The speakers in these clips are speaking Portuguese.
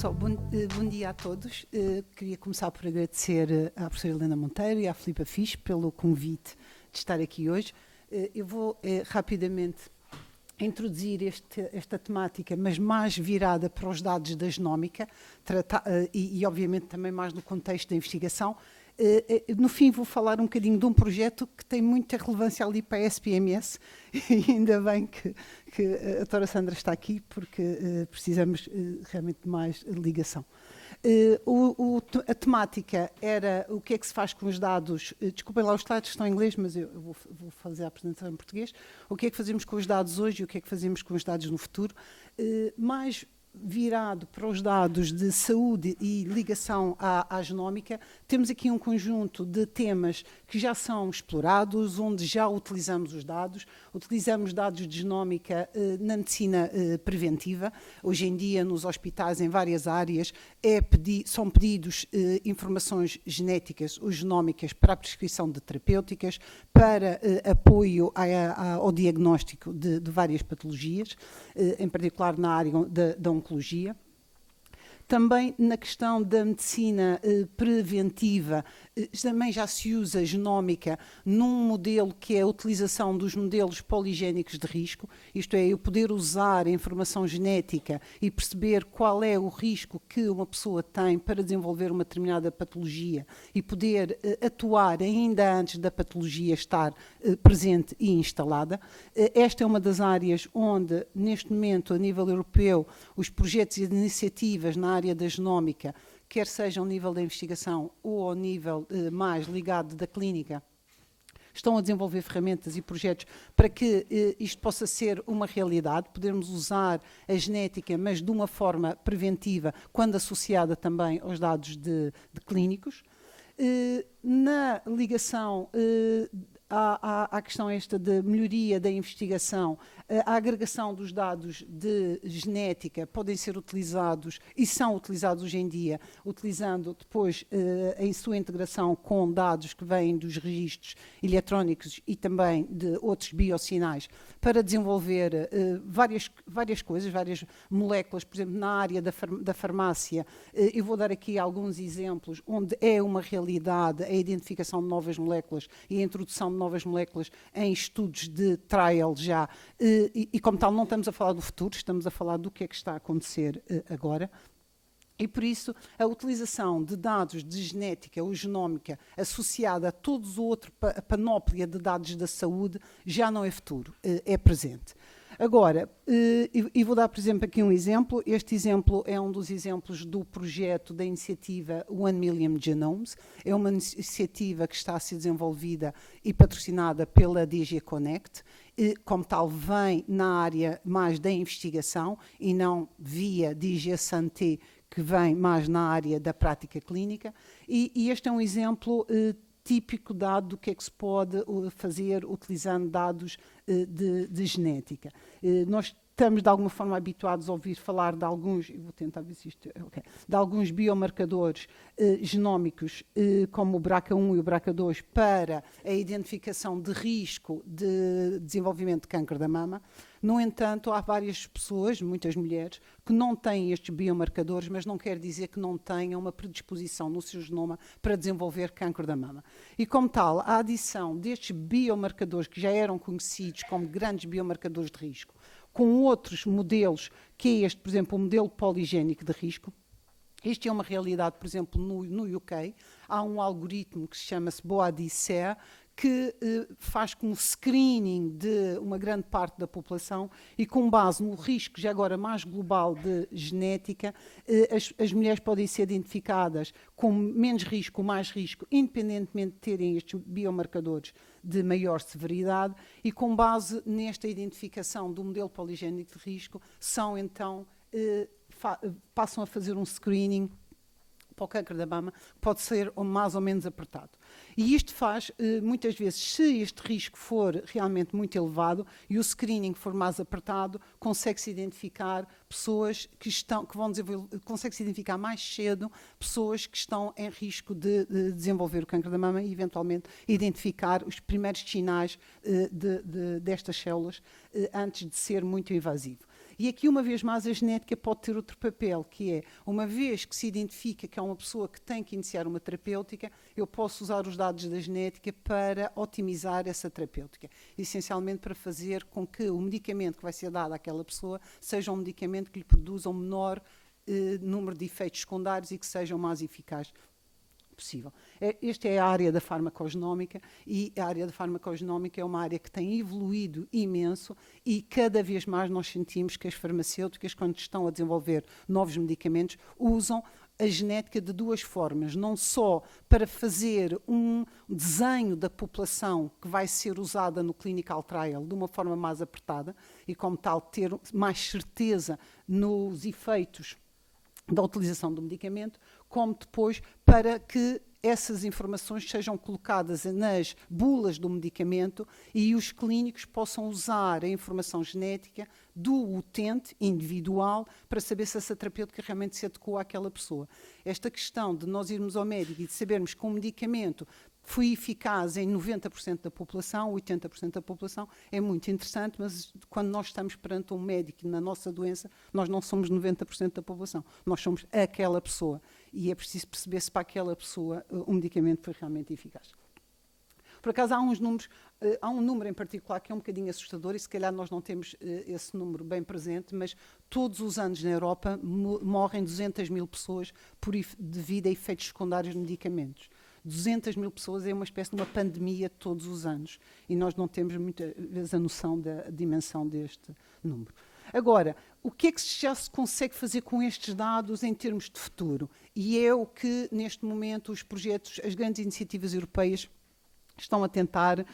Só bom dia a todos. Queria começar por agradecer à professora Helena Monteiro e à Filipa Fisch pelo convite de estar aqui hoje. Eu vou rapidamente introduzir esta temática, mas mais virada para os dados da genómica e obviamente também mais no contexto da investigação. No fim vou falar um bocadinho de um projeto que tem muita relevância ali para a SPMS e ainda bem que a doutora Sandra está aqui porque precisamos realmente de mais ligação. A temática era o que é que se faz com os dados, desculpem lá os slides estão em inglês, mas eu vou fazer a apresentação em português, o que é que fazemos com os dados hoje e o que é que fazemos com os dados no futuro, mais virado para os dados de saúde e ligação à genómica, temos aqui um conjunto de temas que já são explorados, onde já utilizamos os dados. Utilizamos dados de genómica na medicina preventiva. Hoje em dia, nos hospitais, em várias áreas, são pedidos informações genéticas ou genómicas para a prescrição de terapêuticas, para apoio ao diagnóstico de várias patologias, em particular na área da oncologia. Também na questão da medicina preventiva, também já se usa genómica num modelo que é a utilização dos modelos poligénicos de risco, isto é, eu poder usar a informação genética e perceber qual é o risco que uma pessoa tem para desenvolver uma determinada patologia e poder atuar ainda antes da patologia estar presente e instalada. Esta é uma das áreas onde, neste momento, a nível europeu, os projetos e iniciativas na área da genómica, quer seja ao nível da investigação ou ao nível mais ligado da clínica, estão a desenvolver ferramentas e projetos para que isto possa ser uma realidade, podermos usar a genética, mas de uma forma preventiva, quando associada também aos dados de clínicos. Na ligação à questão esta de melhoria da investigação, a agregação dos dados de genética podem ser utilizados e são utilizados hoje em dia, utilizando depois em sua integração com dados que vêm dos registros eletrónicos e também de outros biosinais para desenvolver várias coisas, várias moléculas, por exemplo, na área da farmácia. Eu vou dar aqui alguns exemplos onde é uma realidade a identificação de novas moléculas e a introdução de novas moléculas em estudos de trial já, e como tal não estamos a falar do futuro, estamos a falar do que é que está a acontecer agora. E por isso a utilização de dados de genética ou genómica associada a todos o outro panóplia de dados da saúde já não é futuro, é presente. Agora, e vou dar, por exemplo, aqui um exemplo. Este exemplo é um dos exemplos do projeto da iniciativa 1 Million Genomes. É uma iniciativa que está a ser desenvolvida e patrocinada pela DG Connect. Como tal, vem na área mais da investigação e não via DG Santé, que vem mais na área da prática clínica. E este é um exemplo típico dado do que é que se pode fazer utilizando dados de genética. Nós estamos de alguma forma habituados a ouvir falar de alguns, eu vou tentar ver se isto é ok, de alguns biomarcadores genómicos, como o BRCA1 e o BRCA2, para a identificação de risco de desenvolvimento de câncer da mama. No entanto, há várias pessoas, muitas mulheres, que não têm estes biomarcadores, mas não quer dizer que não tenham uma predisposição no seu genoma para desenvolver câncer da mama. E como tal, a adição destes biomarcadores que já eram conhecidos como grandes biomarcadores de risco, com outros modelos, que é este, por exemplo, o modelo poligénico de risco. Isto é uma realidade, por exemplo, no UK. Há um algoritmo que se chama-se BOADICEA, que faz com o screening de uma grande parte da população e com base no risco, já agora mais global de genética, as mulheres podem ser identificadas com menos risco ou mais risco, independentemente de terem estes biomarcadores de maior severidade, e com base nesta identificação do modelo poligénico de risco, são então, passam a fazer um screening para o câncer da mama, pode ser mais ou menos apertado. E isto faz, muitas vezes, se este risco for realmente muito elevado e o screening for mais apertado, consegue-se identificar pessoas consegue-se identificar mais cedo pessoas que estão em risco de desenvolver o câncer da mama e, eventualmente, identificar os primeiros sinais destas células antes de ser muito invasivo. E aqui, uma vez mais, a genética pode ter outro papel, que é, uma vez que se identifica que é uma pessoa que tem que iniciar uma terapêutica, eu posso usar os dados da genética para otimizar essa terapêutica. Essencialmente para fazer com que o medicamento que vai ser dado àquela pessoa seja um medicamento que lhe produza um menor número de efeitos secundários e que seja o mais eficaz possível. Esta é a área da farmacogenómica, e a área da farmacogenómica é uma área que tem evoluído imenso, e cada vez mais nós sentimos que as farmacêuticas, quando estão a desenvolver novos medicamentos, usam a genética de duas formas, não só para fazer um desenho da população que vai ser usada no clinical trial de uma forma mais apertada e, como tal, ter mais certeza nos efeitos da utilização do medicamento, como depois para que essas informações sejam colocadas nas bulas do medicamento e os clínicos possam usar a informação genética do utente individual para saber se essa terapêutica realmente se adequa àquela pessoa. Esta questão de nós irmos ao médico e de sabermos que um medicamento foi eficaz em 90% da população, 80% da população, é muito interessante, mas quando nós estamos perante um médico na nossa doença, nós não somos 90% da população, nós somos aquela pessoa. E é preciso perceber se para aquela pessoa o medicamento foi realmente eficaz. Por acaso há uns números, há um número em particular que é um bocadinho assustador, e se calhar nós não temos esse número bem presente, mas todos os anos na Europa morrem 200 mil pessoas devido a efeitos secundários de medicamentos. 200 mil pessoas é uma espécie de uma pandemia todos os anos, e nós não temos muitas vezes a noção da dimensão deste número. Agora, o que é que já se consegue fazer com estes dados em termos de futuro? E é o que, neste momento, os projetos, as grandes iniciativas europeias estão a tentar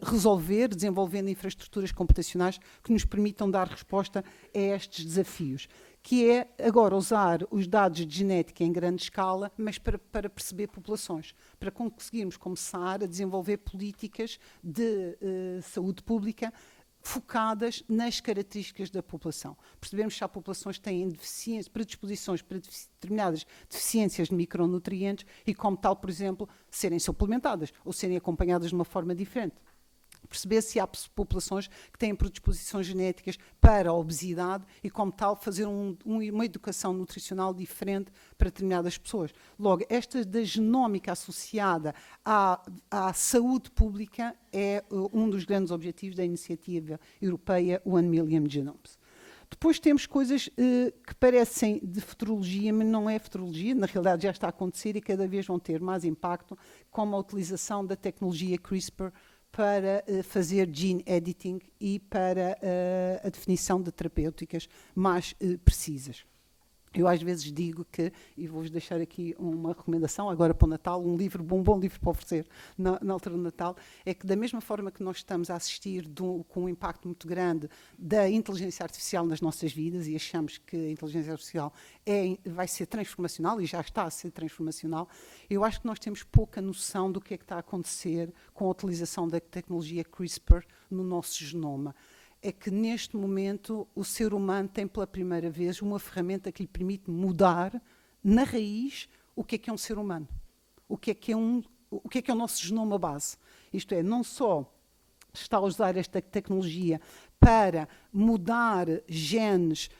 resolver, desenvolvendo infraestruturas computacionais que nos permitam dar resposta a estes desafios, que é agora usar os dados de genética em grande escala, mas para perceber populações, para conseguirmos começar a desenvolver políticas de saúde pública focadas nas características da população. Percebemos se há populações que têm predisposições para determinadas deficiências de micronutrientes e, como tal, por exemplo, serem suplementadas ou serem acompanhadas de uma forma diferente. Perceber se há populações que têm predisposições genéticas para a obesidade e, como tal, fazer uma educação nutricional diferente para determinadas pessoas. Logo, esta da genómica associada à saúde pública é um dos grandes objetivos da iniciativa europeia One Million Genomes. Depois temos coisas que parecem de futurologia, mas não é futurologia, na realidade já está a acontecer e cada vez vão ter mais impacto, como a utilização da tecnologia CRISPR para fazer gene editing e para a definição de terapêuticas mais precisas. Eu às vezes digo que, e vou-vos deixar aqui uma recomendação agora para o Natal, um bom livro para oferecer na altura do Natal, é que da mesma forma que nós estamos a assistir com um impacto muito grande da inteligência artificial nas nossas vidas, e achamos que a inteligência artificial vai ser transformacional, e já está a ser transformacional, eu acho que nós temos pouca noção do que é que está a acontecer com a utilização da tecnologia CRISPR no nosso genoma. É que neste momento o ser humano tem pela primeira vez uma ferramenta que lhe permite mudar na raiz o que é um ser humano, o que é o nosso genoma base. Isto é, não só está a usar esta tecnologia para mudar genes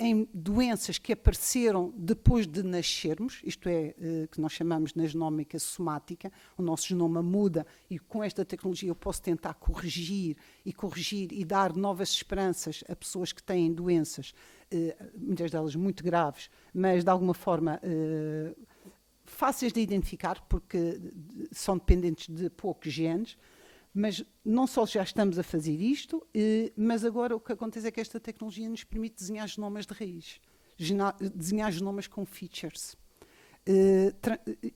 em doenças que apareceram depois de nascermos, isto é, que nós chamamos na genómica somática, o nosso genoma muda e com esta tecnologia eu posso tentar corrigir e dar novas esperanças a pessoas que têm doenças, muitas delas muito graves, mas de alguma forma fáceis de identificar porque são dependentes de poucos genes. Mas não só já estamos a fazer isto, mas agora o que acontece é que esta tecnologia nos permite desenhar genomas de raiz, desenhar genomas com features,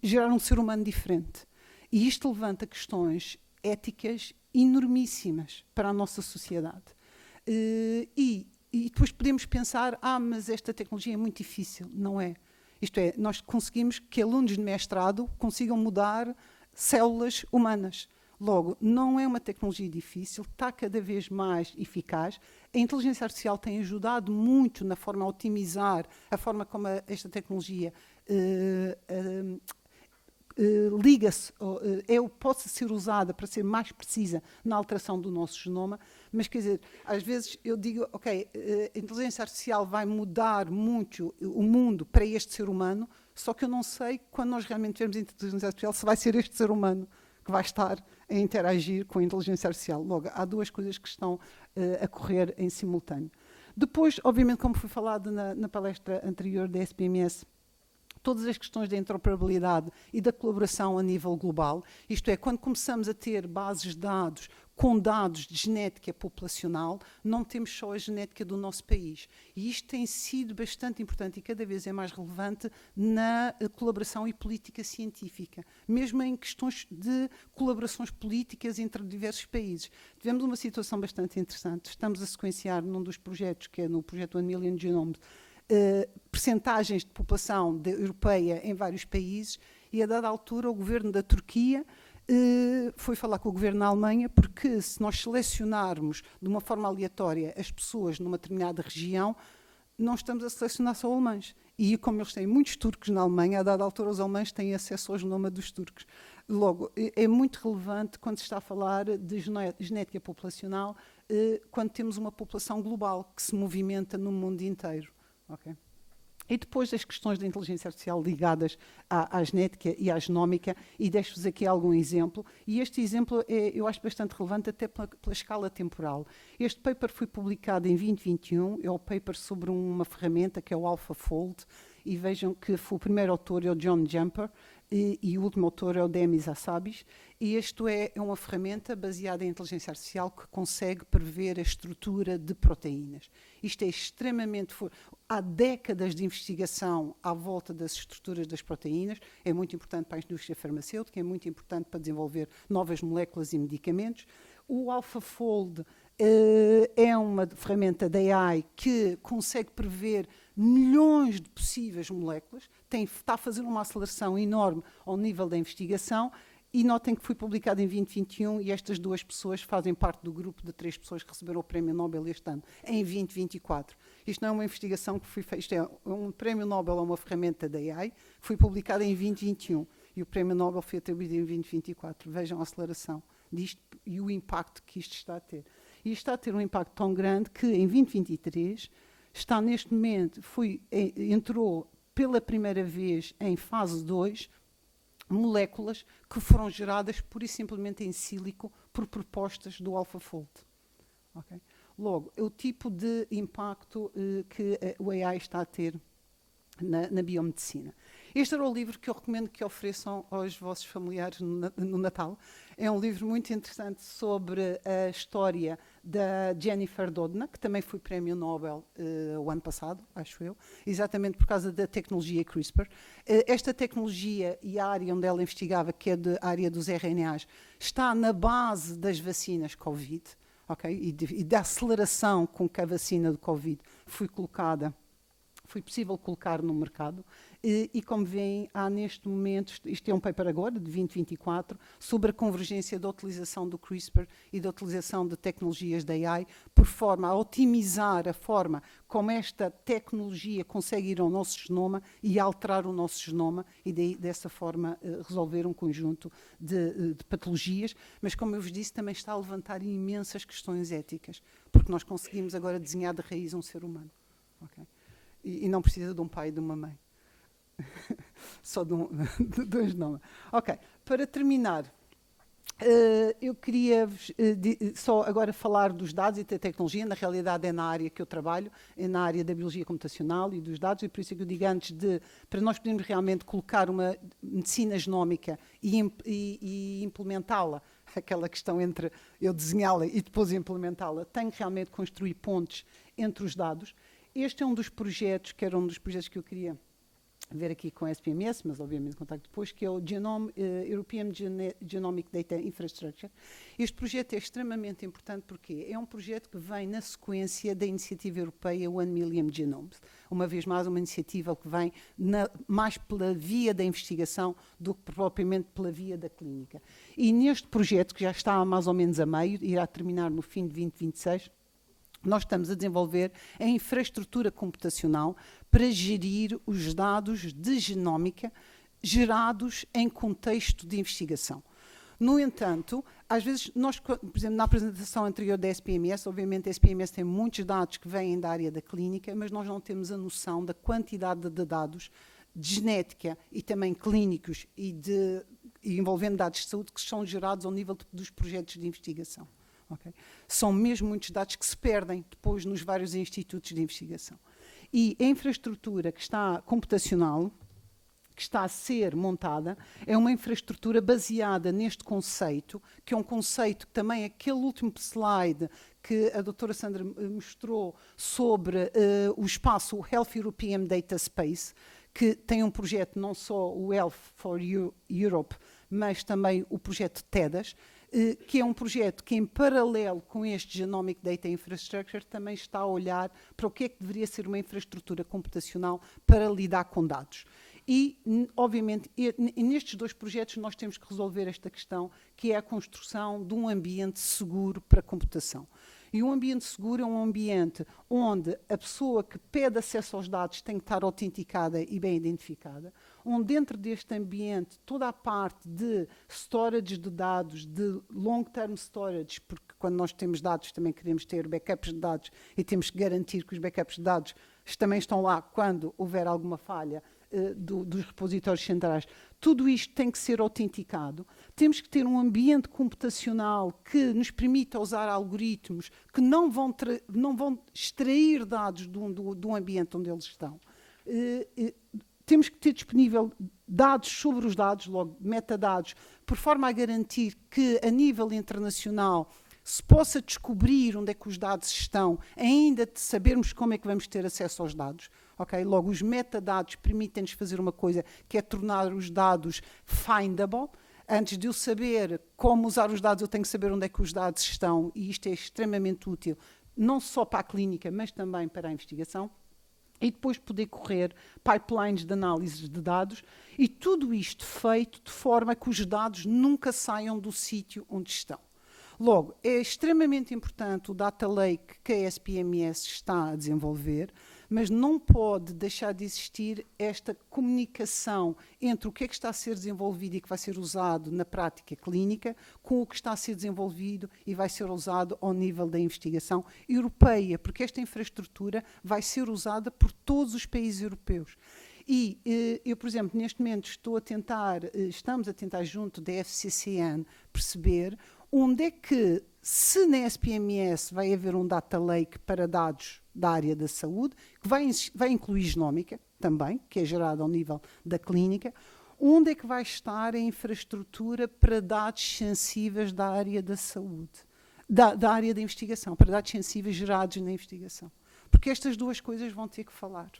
gerar um ser humano diferente. E isto levanta questões éticas enormíssimas para a nossa sociedade. E depois podemos pensar, mas esta tecnologia é muito difícil. Não é. Isto é, nós conseguimos que alunos de mestrado consigam mudar células humanas. Logo, não é uma tecnologia difícil, está cada vez mais eficaz. A inteligência artificial tem ajudado muito na forma a otimizar a forma como esta tecnologia liga-se, pode ser usada para ser mais precisa na alteração do nosso genoma, Mas, quer dizer, às vezes eu digo, ok, a inteligência artificial vai mudar muito o mundo para este ser humano, só que eu não sei, quando nós realmente tivermos inteligência artificial, se vai ser este ser humano que vai estar a interagir com a inteligência artificial. Logo, há duas coisas que estão a correr em simultâneo. Depois, obviamente, como foi falado na palestra anterior da SPMS, todas as questões da interoperabilidade e da colaboração a nível global, isto é, quando começamos a ter bases de dados com dados de genética populacional, não temos só a genética do nosso país. E isto tem sido bastante importante e cada vez é mais relevante na colaboração e política científica, mesmo em questões de colaborações políticas entre diversos países. Tivemos uma situação bastante interessante. Estamos a sequenciar num dos projetos, que é no projeto 1 Million Genomes, percentagens de população europeia em vários países, e a dada altura o governo da Turquia foi falar com o governo da Alemanha, porque se nós selecionarmos de uma forma aleatória as pessoas numa determinada região, não estamos a selecionar só alemães. E como eles têm muitos turcos na Alemanha, a dada altura os alemães têm acesso ao genoma dos turcos. Logo, é muito relevante quando se está a falar de genética populacional, quando temos uma população global que se movimenta no mundo inteiro. Okay. E depois as questões da inteligência artificial ligadas à genética e à genómica, e deixo-vos aqui algum exemplo, e este exemplo eu acho bastante relevante até pela escala temporal. Este paper foi publicado em 2021, é o paper sobre uma ferramenta que é o AlphaFold, e vejam que o primeiro autor é o John Jumper, e o último autor é o Demis Hassabis, e isto é uma ferramenta baseada em inteligência artificial que consegue prever a estrutura de proteínas. Isto é extremamente... Há décadas de investigação à volta das estruturas das proteínas, é muito importante para a indústria farmacêutica, é muito importante para desenvolver novas moléculas e medicamentos. O AlphaFold é uma ferramenta da AI que consegue prever milhões de possíveis moléculas, está a fazer uma aceleração enorme ao nível da investigação, e notem que foi publicado em 2021 e estas duas pessoas fazem parte do grupo de 3 pessoas que receberam o Prémio Nobel este ano, em 2024. Isto não é uma investigação que foi feita, isto é um Prémio Nobel a uma ferramenta da AI, foi publicado em 2021 e o Prémio Nobel foi atribuído em 2024. Vejam a aceleração disto e o impacto que isto está a ter. E isto está a ter um impacto tão grande que em 2023 está neste momento, entrou pela primeira vez em fase 2 moléculas que foram geradas pura e simplesmente em sílico por propostas do AlphaFold. Okay? Logo, é o tipo de impacto que o AI está a ter na biomedicina. Este era o livro que eu recomendo que ofereçam aos vossos familiares no Natal. É um livro muito interessante sobre a história da Jennifer Doudna, que também foi Prémio Nobel o ano passado, acho eu, exatamente por causa da tecnologia CRISPR. Esta tecnologia e a área onde ela investigava, que é a área dos RNAs, está na base das vacinas Covid, okay? E da aceleração com que a vacina do Covid foi possível colocar no mercado. E como veem, há neste momento, isto é um paper agora, de 2024, sobre a convergência da utilização do CRISPR e da utilização de tecnologias da AI, por forma a otimizar a forma como esta tecnologia consegue ir ao nosso genoma e alterar o nosso genoma, e dessa forma resolver um conjunto de patologias, mas como eu vos disse, também está a levantar imensas questões éticas, porque nós conseguimos agora desenhar de raiz um ser humano. Okay? E não precisa de um pai e de uma mãe. Só de dois nomes. Ok, para terminar, eu queria só agora falar dos dados e da tecnologia. Na realidade é na área que eu trabalho, é na área da biologia computacional e dos dados, e por isso é que eu digo antes para nós podermos realmente colocar uma medicina genómica e implementá-la, aquela questão entre eu desenhá-la e depois implementá-la, tenho que realmente construir pontes entre os dados. Este é um dos projetos, que era um dos projetos que eu queria ver aqui com a SPMS, mas obviamente contacto depois, que é o European Genomic Data Infrastructure. Este projeto é extremamente importante porque é um projeto que vem na sequência da iniciativa europeia One Million Genomes. Uma vez mais, uma iniciativa que vem mais pela via da investigação do que propriamente pela via da clínica. E neste projeto, que já está mais ou menos a meio, irá terminar no fim de 2026, nós estamos a desenvolver a infraestrutura computacional para gerir os dados de genómica gerados em contexto de investigação. No entanto, às vezes, nós, por exemplo, na apresentação anterior da SPMS, obviamente a SPMS tem muitos dados que vêm da área da clínica, mas nós não temos a noção da quantidade de dados de genética e também clínicos e envolvendo dados de saúde que são gerados ao nível dos projetos de investigação. Okay? São mesmo muitos dados que se perdem depois nos vários institutos de investigação. E a infraestrutura que está computacional, que está a ser montada, é uma infraestrutura baseada neste conceito, que é um conceito que também aquele último slide que a doutora Sandra mostrou sobre o espaço, o Health European Data Space, que tem um projeto, não só o Health for Europe, mas também o projeto TEDAS, que é um projeto que, em paralelo com este Genomic Data Infrastructure, também está a olhar para o que é que deveria ser uma infraestrutura computacional para lidar com dados. E, obviamente, nestes dois projetos nós temos que resolver esta questão, que é a construção de um ambiente seguro para a computação. E um ambiente seguro é um ambiente onde a pessoa que pede acesso aos dados tem que estar autenticada e bem identificada, onde dentro deste ambiente toda a parte de storage de dados, de long-term storage, porque quando nós temos dados também queremos ter backups de dados e temos que garantir que os backups de dados também estão lá quando houver alguma falha dos repositórios centrais. Tudo isto tem que ser autenticado. Temos que ter um ambiente computacional que nos permita usar algoritmos que não vão extrair dados do ambiente onde eles estão. Temos que ter disponível dados sobre os dados, logo metadados, por forma a garantir que, a nível internacional, se possa descobrir onde é que os dados estão, ainda de sabermos como é que vamos ter acesso aos dados. Okay? Logo, os metadados permitem-nos fazer uma coisa que é tornar os dados findable. Antes de eu saber como usar os dados, eu tenho que saber onde é que os dados estão, e isto é extremamente útil, não só para a clínica, mas também para a investigação. E depois poder correr pipelines de análise de dados, e tudo isto feito de forma que os dados nunca saiam do sítio onde estão. Logo, é extremamente importante o Data Lake que a SPMS está a desenvolver, mas não pode deixar de existir esta comunicação entre o que é que está a ser desenvolvido e que vai ser usado na prática clínica com o que está a ser desenvolvido e vai ser usado ao nível da investigação europeia, porque esta infraestrutura vai ser usada por todos os países europeus. E eu, por exemplo, neste momento estamos a tentar junto da FCCN perceber onde é que, se na SPMS vai haver um data lake para dados da área da saúde, que vai incluir genómica também, que é gerada ao nível da clínica, onde é que vai estar a infraestrutura para dados sensíveis da área da saúde, da área da investigação, para dados sensíveis gerados na investigação. Porque estas duas coisas vão ter que falar.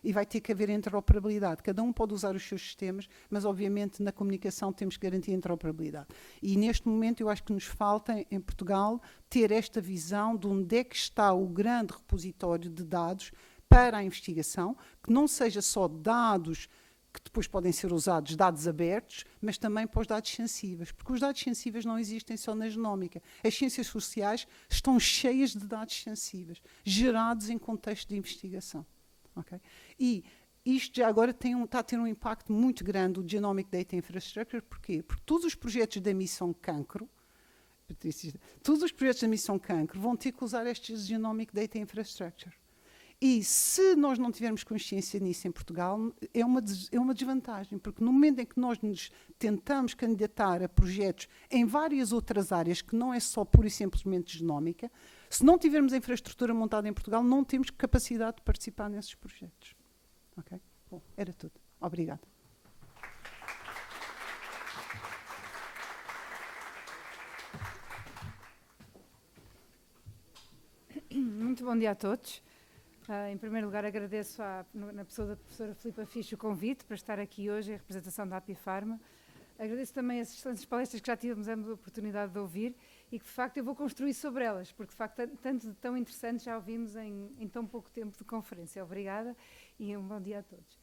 E vai ter que haver interoperabilidade. Cada um pode usar os seus sistemas, mas obviamente na comunicação temos que garantir a interoperabilidade. E neste momento eu acho que nos falta, em Portugal, ter esta visão de onde é que está o grande repositório de dados para a investigação, que não seja só dados que depois podem ser usados, dados abertos, mas também para os dados sensíveis, porque os dados sensíveis não existem só na genómica. As ciências sociais estão cheias de dados sensíveis, gerados em contexto de investigação. Okay? E isto já agora está a ter um impacto muito grande, o Genomic Data Infrastructure. Porquê? Porque todos os projetos da missão Cancro, todos os projetos da missão Cancro vão ter que usar este Genomic Data Infrastructure. E se nós não tivermos consciência nisso em Portugal, é uma desvantagem, porque no momento em que nós nos tentamos candidatar a projetos em várias outras áreas, que não é só pura e simplesmente genómica, se não tivermos a infraestrutura montada em Portugal, não temos capacidade de participar nesses projetos. Ok? Bom, era tudo. Obrigada. Muito bom dia a todos. Em primeiro lugar, agradeço na pessoa da professora Filipa Fisch o convite para estar aqui hoje em representação da Apifarma. Agradeço também as excelentes palestras que já tivemos a oportunidade de ouvir e que, de facto, eu vou construir sobre elas, porque, de facto, tanto de tão interessante já ouvimos em tão pouco tempo de conferência. Obrigada e um bom dia a todos.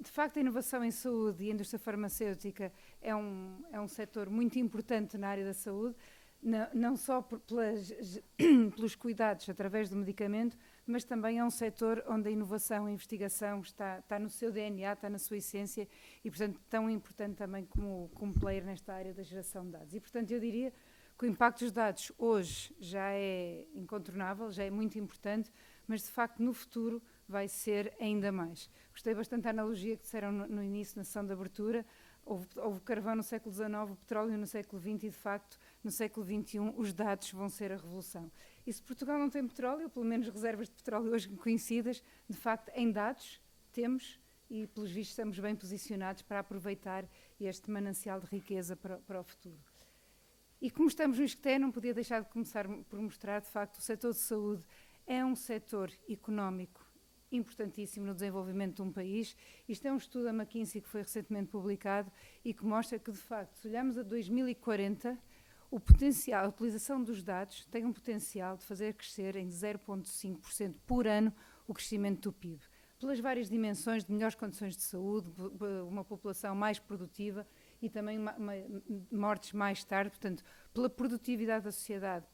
De facto, a inovação em saúde e a indústria farmacêutica é um setor muito importante na área da saúde, não só pelos cuidados através do medicamento, mas também é um setor onde a inovação e a investigação está no seu DNA, está na sua essência e, portanto, tão importante também como player nesta área da geração de dados. E, portanto, eu diria, que o impacto dos dados hoje já é incontornável, já é muito importante, mas de facto no futuro vai ser ainda mais. Gostei bastante da analogia que disseram no início, na sessão de abertura. Houve carvão no século XIX, o petróleo no século XX e, de facto, no século XXI, os dados vão ser a revolução. E se Portugal não tem petróleo, pelo menos reservas de petróleo hoje conhecidas, de facto, em dados temos e, pelos vistos, estamos bem posicionados para aproveitar este manancial de riqueza para o futuro. E como estamos no ISCTE, não podia deixar de começar por mostrar, de facto, o setor de saúde é um setor económico importantíssimo no desenvolvimento de um país. Isto é um estudo da McKinsey que foi recentemente publicado e que mostra que, de facto, se olharmos a 2040, o potencial, a utilização dos dados tem um potencial de fazer crescer em 0,5% por ano o crescimento do PIB. Pelas várias dimensões de melhores condições de saúde, uma população mais produtiva e também mortes mais tarde, portanto, pela produtividade da sociedade,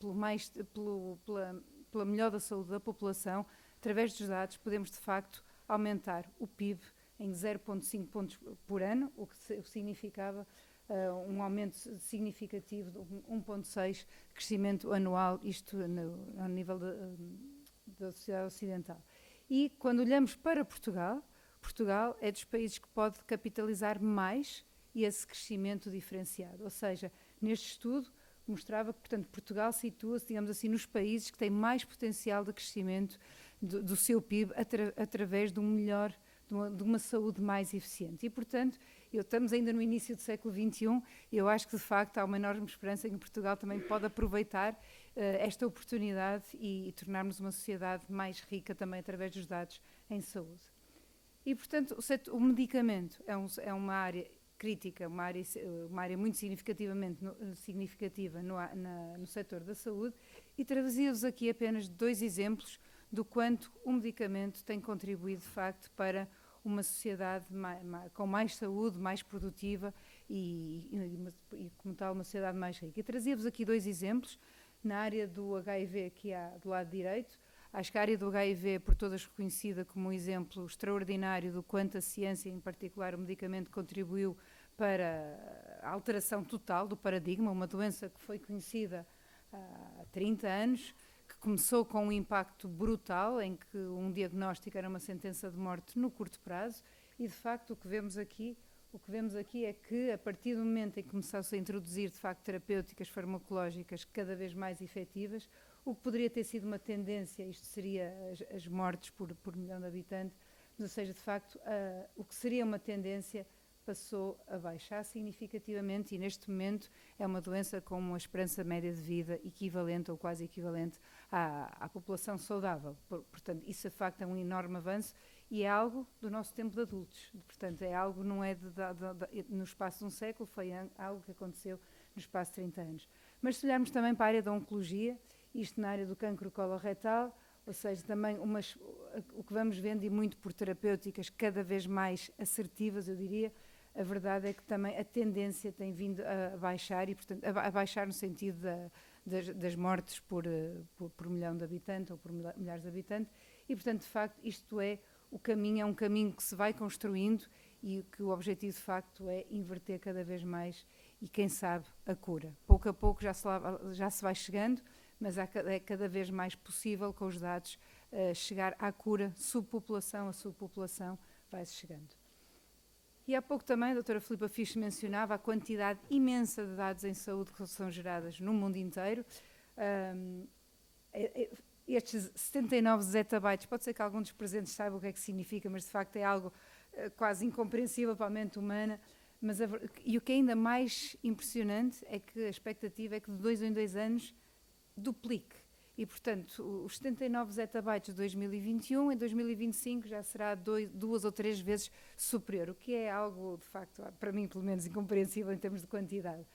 pela melhor da saúde da população, através dos dados, podemos, de facto, aumentar o PIB em 0,5 pontos por ano, o que significava um aumento significativo de 1,6 crescimento anual, isto ao nível da sociedade ocidental. E, quando olhamos para Portugal, Portugal é dos países que pode capitalizar mais esse crescimento diferenciado. Ou seja, neste estudo, mostrava que, portanto, Portugal situa-se, digamos assim, nos países que têm mais potencial de crescimento do seu PIB através de de uma saúde mais eficiente. E, portanto, estamos ainda no início do século XXI, eu acho que, de facto, há uma enorme esperança em que Portugal também pode aproveitar esta oportunidade e tornarmos uma sociedade mais rica também através dos dados em saúde. E, portanto, o medicamento é uma área crítica, uma área muito significativa no setor da saúde, e trazia-vos aqui apenas 2 exemplos do quanto o medicamento tem contribuído, de facto, para uma sociedade com mais saúde, mais produtiva e, como tal, uma sociedade mais rica. E trazia-vos aqui 2 exemplos. Na área do HIV, aqui do lado direito, acho que a área do HIV é por todas reconhecida como um exemplo extraordinário do quanto a ciência, em particular o medicamento, contribuiu para a alteração total do paradigma, uma doença que foi conhecida há 30 anos, que começou com um impacto brutal, em que um diagnóstico era uma sentença de morte no curto prazo, e de facto o que vemos aqui é que, a partir do momento em que começou-se a introduzir, de facto, terapêuticas farmacológicas cada vez mais efetivas, o que poderia ter sido uma tendência, isto seria as mortes por milhão de habitantes, ou seja, de facto, o que seria uma tendência passou a baixar significativamente e, neste momento, é uma doença com uma esperança média de vida equivalente ou quase equivalente à população saudável. Portanto, isso, de facto, é um enorme avanço e é algo do nosso tempo de adultos. Portanto, é algo, não é no espaço de um século, foi algo que aconteceu no espaço de 30 anos. Mas se olharmos também para a área da oncologia, isto na área do cancro coloretal, ou seja, também o que vamos vendo, e muito por terapêuticas cada vez mais assertivas, eu diria, a verdade é que também a tendência tem vindo a baixar, e, portanto, a baixar no sentido das mortes por milhão de habitantes ou por milhares de habitantes, e, portanto, de facto, isto é um caminho que se vai construindo e que o objetivo, de facto, é inverter cada vez mais e, quem sabe, a cura. Pouco a pouco já se vai chegando, mas é cada vez mais possível, com os dados, chegar à cura, subpopulação a subpopulação vai-se chegando. E há pouco também a doutora Filipa Fisch mencionava a quantidade imensa de dados em saúde que são geradas no mundo inteiro. Estes 79 zettabytes, pode ser que algum dos presentes saiba o que é que significa, mas de facto é algo quase incompreensível para a mente humana. E o que é ainda mais impressionante é que a expectativa é que de 2 em 2 anos duplique. E, portanto, os 79 zettabytes de 2021, em 2025 já será 2 ou 3 vezes superior, o que é algo, de facto, para mim, pelo menos, incompreensível em termos de quantidade.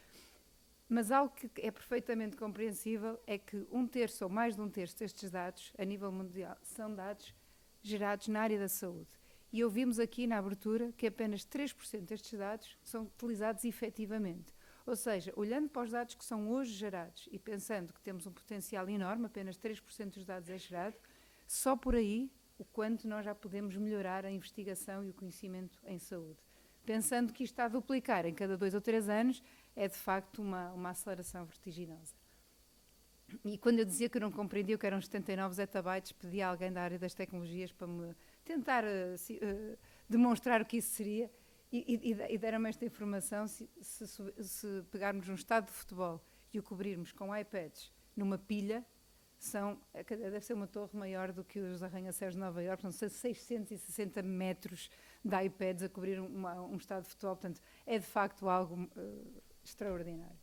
Mas algo que é perfeitamente compreensível é que 1/3 ou mais de 1/3 destes dados, a nível mundial, são dados gerados na área da saúde. E ouvimos aqui na abertura que apenas 3% destes dados são utilizados efetivamente. Ou seja, olhando para os dados que são hoje gerados e pensando que temos um potencial enorme, apenas 3% dos dados é gerado, só por aí o quanto nós já podemos melhorar a investigação e o conhecimento em saúde. Pensando que isto está a duplicar em cada 2 ou 3 anos, é de facto uma aceleração vertiginosa. E quando eu dizia que eu não compreendia o que eram os 79 zettabytes, pedi a alguém da área das tecnologias para me tentar demonstrar o que isso seria, e deram-me esta informação. Se pegarmos um estádio de futebol e o cobrirmos com iPads numa pilha, deve ser uma torre maior do que os arranha-céus de Nova Iorque, são 660 metros de iPads a cobrir um estádio de futebol, portanto, é de facto algo extraordinário.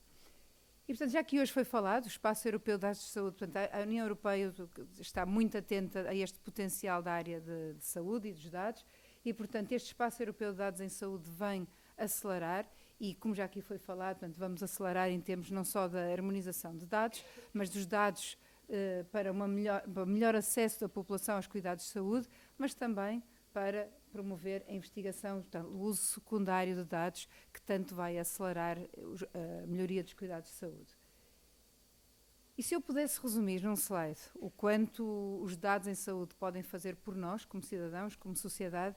E, portanto, já que hoje foi falado, o Espaço Europeu de Dados de Saúde, portanto, a União Europeia está muito atenta a este potencial da área de saúde e dos dados, e, portanto, este Espaço Europeu de Dados em Saúde vem acelerar, e, como já aqui foi falado, portanto, vamos acelerar em termos não só da harmonização de dados, mas dos dados para melhor acesso da população aos cuidados de saúde, mas também para promover a investigação, portanto, o uso secundário de dados, que tanto vai acelerar a melhoria dos cuidados de saúde. E se eu pudesse resumir num slide o quanto os dados em saúde podem fazer por nós, como cidadãos, como sociedade,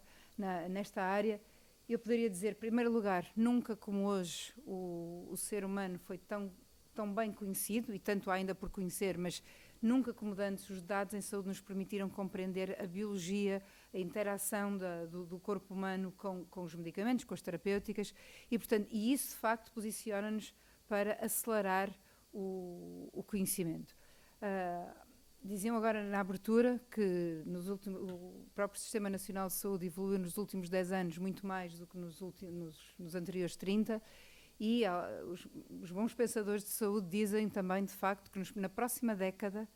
nesta área, eu poderia dizer, em primeiro lugar, nunca como hoje o ser humano foi tão bem conhecido, e tanto há ainda por conhecer, mas nunca como antes os dados em saúde nos permitiram compreender a biologia, a interação do corpo humano com os medicamentos, com as terapêuticas, e, portanto, isso de facto posiciona-nos para acelerar o conhecimento. Diziam agora na abertura que o próprio Sistema Nacional de Saúde evoluiu nos últimos 10 anos muito mais do que nos anteriores 30, e os bons pensadores de saúde dizem também, de facto, que na próxima década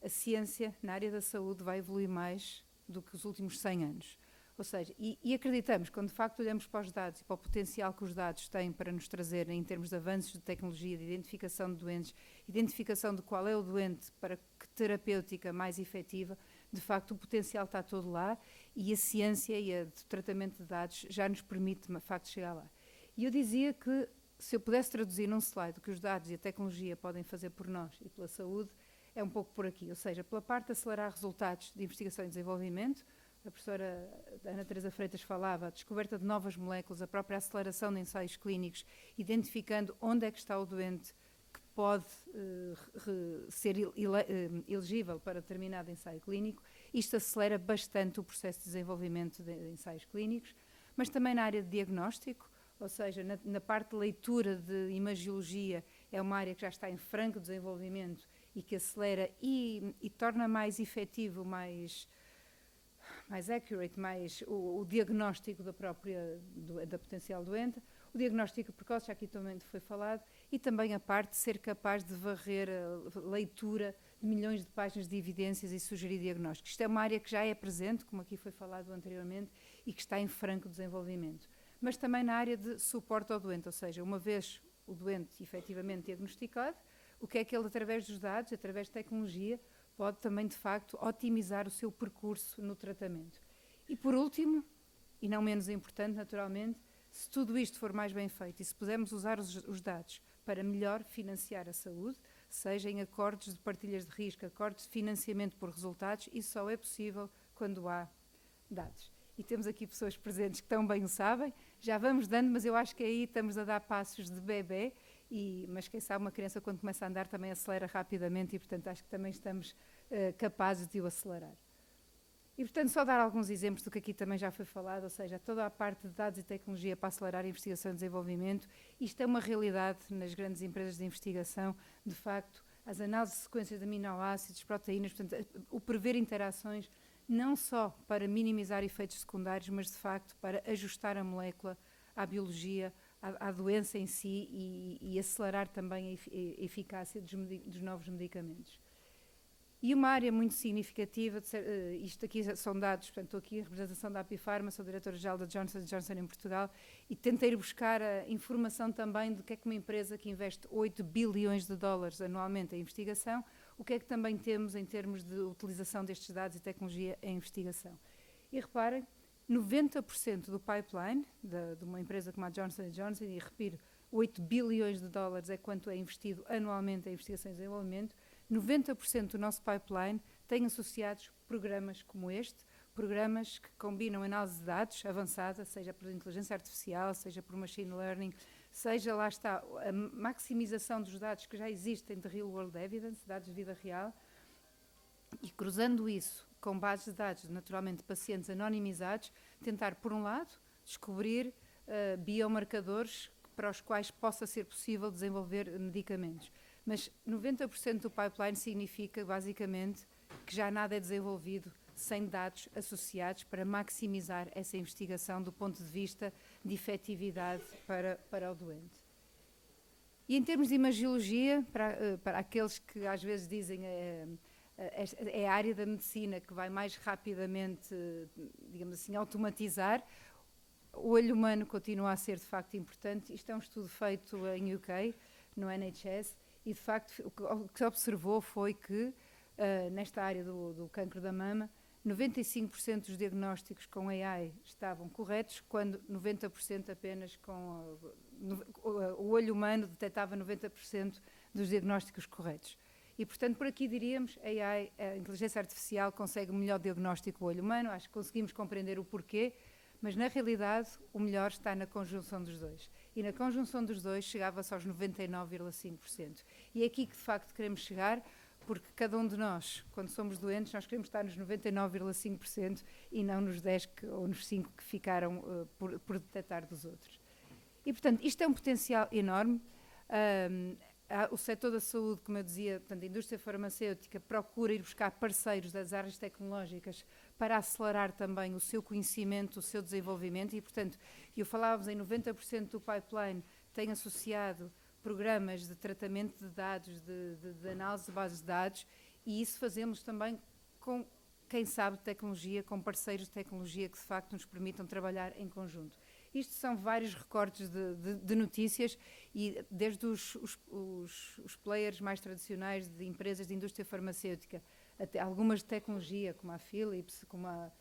a ciência na área da saúde vai evoluir mais do que os últimos 100 anos. Ou seja, e acreditamos, quando de facto olhamos para os dados e para o potencial que os dados têm para nos trazer em termos de avanços de tecnologia, de identificação de doentes, identificação de qual é o doente para que terapêutica mais efetiva, de facto o potencial está todo lá, e a ciência e o tratamento de dados já nos permite, de facto, chegar lá. E eu dizia que, se eu pudesse traduzir num slide o que os dados e a tecnologia podem fazer por nós e pela saúde, é um pouco por aqui, ou seja, pela parte de acelerar resultados de investigação e desenvolvimento. A professora Ana Teresa Freitas falava, a descoberta de novas moléculas, a própria aceleração de ensaios clínicos, identificando onde é que está o doente que pode ser elegível para determinado ensaio clínico. Isto acelera bastante o processo de desenvolvimento de ensaios clínicos, mas também na área de diagnóstico, ou seja, na parte de leitura de imagiologia, é uma área que já está em franco desenvolvimento e que acelera e torna mais efetivo, mais accurate, o diagnóstico da potencial doente, o diagnóstico precoce, já aqui também foi falado, e também a parte de ser capaz de varrer a leitura de milhões de páginas de evidências e sugerir diagnósticos. Isto é uma área que já é presente, como aqui foi falado anteriormente, e que está em franco desenvolvimento. Mas também na área de suporte ao doente, ou seja, uma vez o doente efetivamente diagnosticado, o que é que ele, através dos dados, através de tecnologia, pode também, de facto, otimizar o seu percurso no tratamento. E, por último, e não menos importante, naturalmente, se tudo isto for mais bem feito e se pudermos usar os dados para melhor financiar a saúde, seja em acordos de partilhas de risco, acordos de financiamento por resultados, isso só é possível quando há dados. E temos aqui pessoas presentes que tão bem o sabem, já vamos dando, mas eu acho que aí estamos a dar passos de bebê, mas quem sabe uma criança quando começa a andar também acelera rapidamente e, portanto, acho que também estamos capazes de o acelerar. E, portanto, só dar alguns exemplos do que aqui também já foi falado, ou seja, toda a parte de dados e tecnologia para acelerar a investigação e desenvolvimento. Isto é uma realidade nas grandes empresas de investigação, de facto, as análises de sequências de aminoácidos, proteínas, portanto, o prever interações, não só para minimizar efeitos secundários, mas, de facto, para ajustar a molécula à biologia, à doença em si e acelerar também a eficácia dos novos medicamentos. E uma área muito significativa, isto aqui são dados, portanto, estou aqui em representação da Apifarma, sou diretora-geral da Johnson & Johnson em Portugal, e tentei buscar a informação também de que é que uma empresa que investe 8 bilhões de dólares anualmente em investigação, o que é que também temos em termos de utilização destes dados e tecnologia em investigação. E reparem, 90% do pipeline de uma empresa como a Johnson & Johnson, e repito, 8 bilhões de dólares é quanto é investido anualmente em investigação e desenvolvimento, 90% do nosso pipeline tem associados programas como este, programas que combinam análise de dados avançada, seja por inteligência artificial, seja por machine learning, seja, lá está, a maximização dos dados que já existem de real world evidence, dados de vida real, e cruzando isso com bases de dados, naturalmente, de pacientes anonimizados, tentar, por um lado, descobrir biomarcadores para os quais possa ser possível desenvolver medicamentos. Mas 90% do pipeline significa, basicamente, que já nada é desenvolvido sem dados associados para maximizar essa investigação do ponto de vista de efetividade para o doente. E em termos de imagiologia, para aqueles que às vezes dizem é a área da medicina que vai mais rapidamente, digamos assim, automatizar, o olho humano continua a ser de facto importante. Isto é um estudo feito em UK, no NHS, e de facto o que se observou foi que nesta área do cancro da mama, 95% dos diagnósticos com AI estavam corretos, quando 90% apenas com o olho humano detectava 90% dos diagnósticos corretos. E, portanto, por aqui diríamos, a inteligência artificial consegue o melhor diagnóstico do olho humano, acho que conseguimos compreender o porquê, mas na realidade o melhor está na conjunção dos dois. E na conjunção dos dois chegava-se aos 99,5%. E é aqui que de facto queremos chegar, porque cada um de nós, quando somos doentes, nós queremos estar nos 99,5% e não nos 10 ou nos 5 que ficaram por detectar dos outros. E, portanto, isto é um potencial enorme. O setor da saúde, como eu dizia, portanto, a indústria farmacêutica procura ir buscar parceiros das áreas tecnológicas para acelerar também o seu conhecimento, o seu desenvolvimento e, portanto, eu falava-vos em 90% do pipeline tem associado programas de tratamento de dados, de análise de bases de dados, e isso fazemos também com quem sabe de tecnologia, com parceiros de tecnologia que de facto nos permitam trabalhar em conjunto. Isto são vários recortes de notícias e desde os players mais tradicionais de empresas de indústria farmacêutica até algumas de tecnologia, como a Philips, como a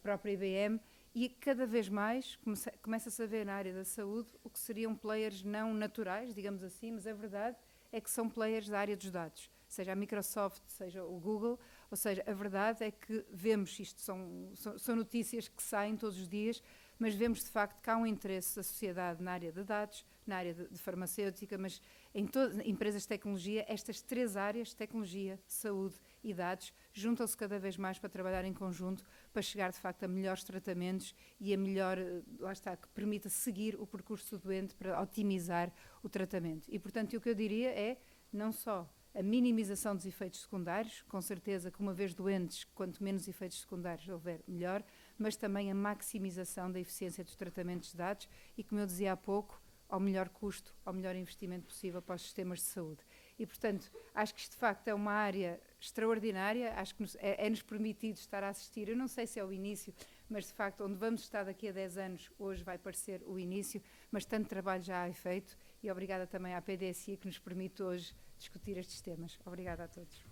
própria IBM, e cada vez mais começa-se a ver na área da saúde o que seriam players não naturais, digamos assim, mas a verdade é que são players da área dos dados, seja a Microsoft, seja o Google, ou seja, a verdade é que vemos, isto são notícias que saem todos os dias, mas vemos de facto que há um interesse da sociedade na área de dados, na área de farmacêutica, mas em todas as empresas de tecnologia, estas três áreas, tecnologia, saúde e dados, juntam-se cada vez mais para trabalhar em conjunto, para chegar de facto a melhores tratamentos e a melhor, lá está, que permita seguir o percurso do doente para otimizar o tratamento. E portanto o que eu diria é, não só a minimização dos efeitos secundários, com certeza que uma vez doentes, quanto menos efeitos secundários houver, melhor, mas também a maximização da eficiência dos tratamentos de dados e, como eu dizia há pouco, ao melhor custo, ao melhor investimento possível para os sistemas de saúde. E, portanto, acho que isto de facto é uma área extraordinária, acho que é-nos permitido estar a assistir, eu não sei se é o início, mas de facto onde vamos estar daqui a 10 anos, hoje vai parecer o início, mas tanto trabalho já é feito e obrigada também à PDSI que nos permite hoje discutir estes temas. Obrigada a todos.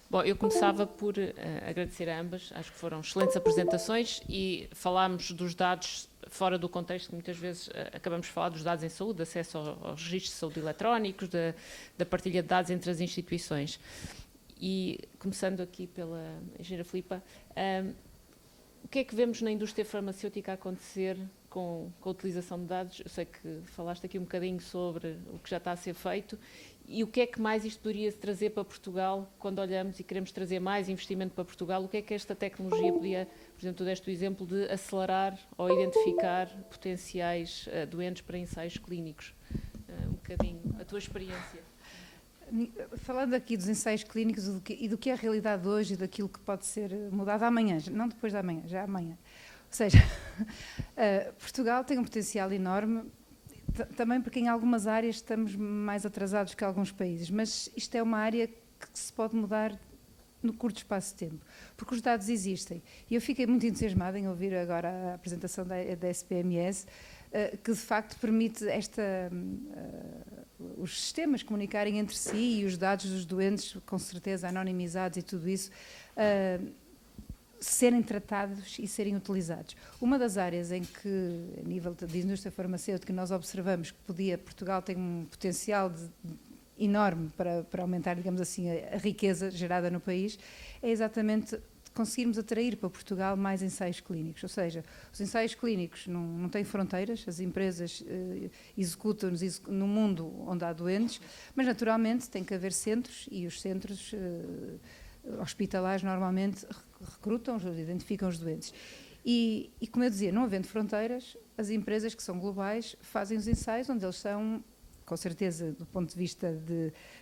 Bom, eu começava por agradecer a ambas, acho que foram excelentes apresentações e falámos dos dados fora do contexto que muitas vezes acabamos de falar dos dados em saúde, de acesso aos registros de saúde eletrónicos, da partilha de dados entre as instituições. E começando aqui pela engenheira Filipa, o que é que vemos na indústria farmacêutica acontecer com a utilização de dados? Eu sei que falaste aqui um bocadinho sobre o que já está a ser feito e o que é que mais isto poderia trazer para Portugal quando olhamos e queremos trazer mais investimento para Portugal? O que é que esta tecnologia podia, por exemplo, tu deste o exemplo de acelerar ou identificar potenciais doentes para ensaios clínicos? Um bocadinho a tua experiência. Falando aqui dos ensaios clínicos e do que é a realidade hoje e daquilo que pode ser mudado amanhã, não depois de amanhã, já amanhã. Ou seja, Portugal tem um potencial enorme, também porque em algumas áreas estamos mais atrasados que alguns países, mas isto é uma área que se pode mudar no curto espaço de tempo, porque os dados existem. E eu fiquei muito entusiasmada em ouvir agora a apresentação da SPMS, que de facto permite os sistemas comunicarem entre si e os dados dos doentes, com certeza anonimizados e tudo isso, serem tratados e serem utilizados. Uma das áreas em que, a nível de indústria farmacêutica, nós observamos que Portugal tem um potencial enorme para aumentar, digamos assim, a riqueza gerada no país, é exatamente conseguirmos atrair para Portugal mais ensaios clínicos. Ou seja, os ensaios clínicos não têm fronteiras, as empresas executam-nos no mundo onde há doentes, mas naturalmente tem que haver centros, e os centros hospitalares normalmente recrutam-os, identificam os doentes. E como eu dizia, não havendo fronteiras, as empresas que são globais fazem os ensaios onde eles são, com certeza, do ponto de vista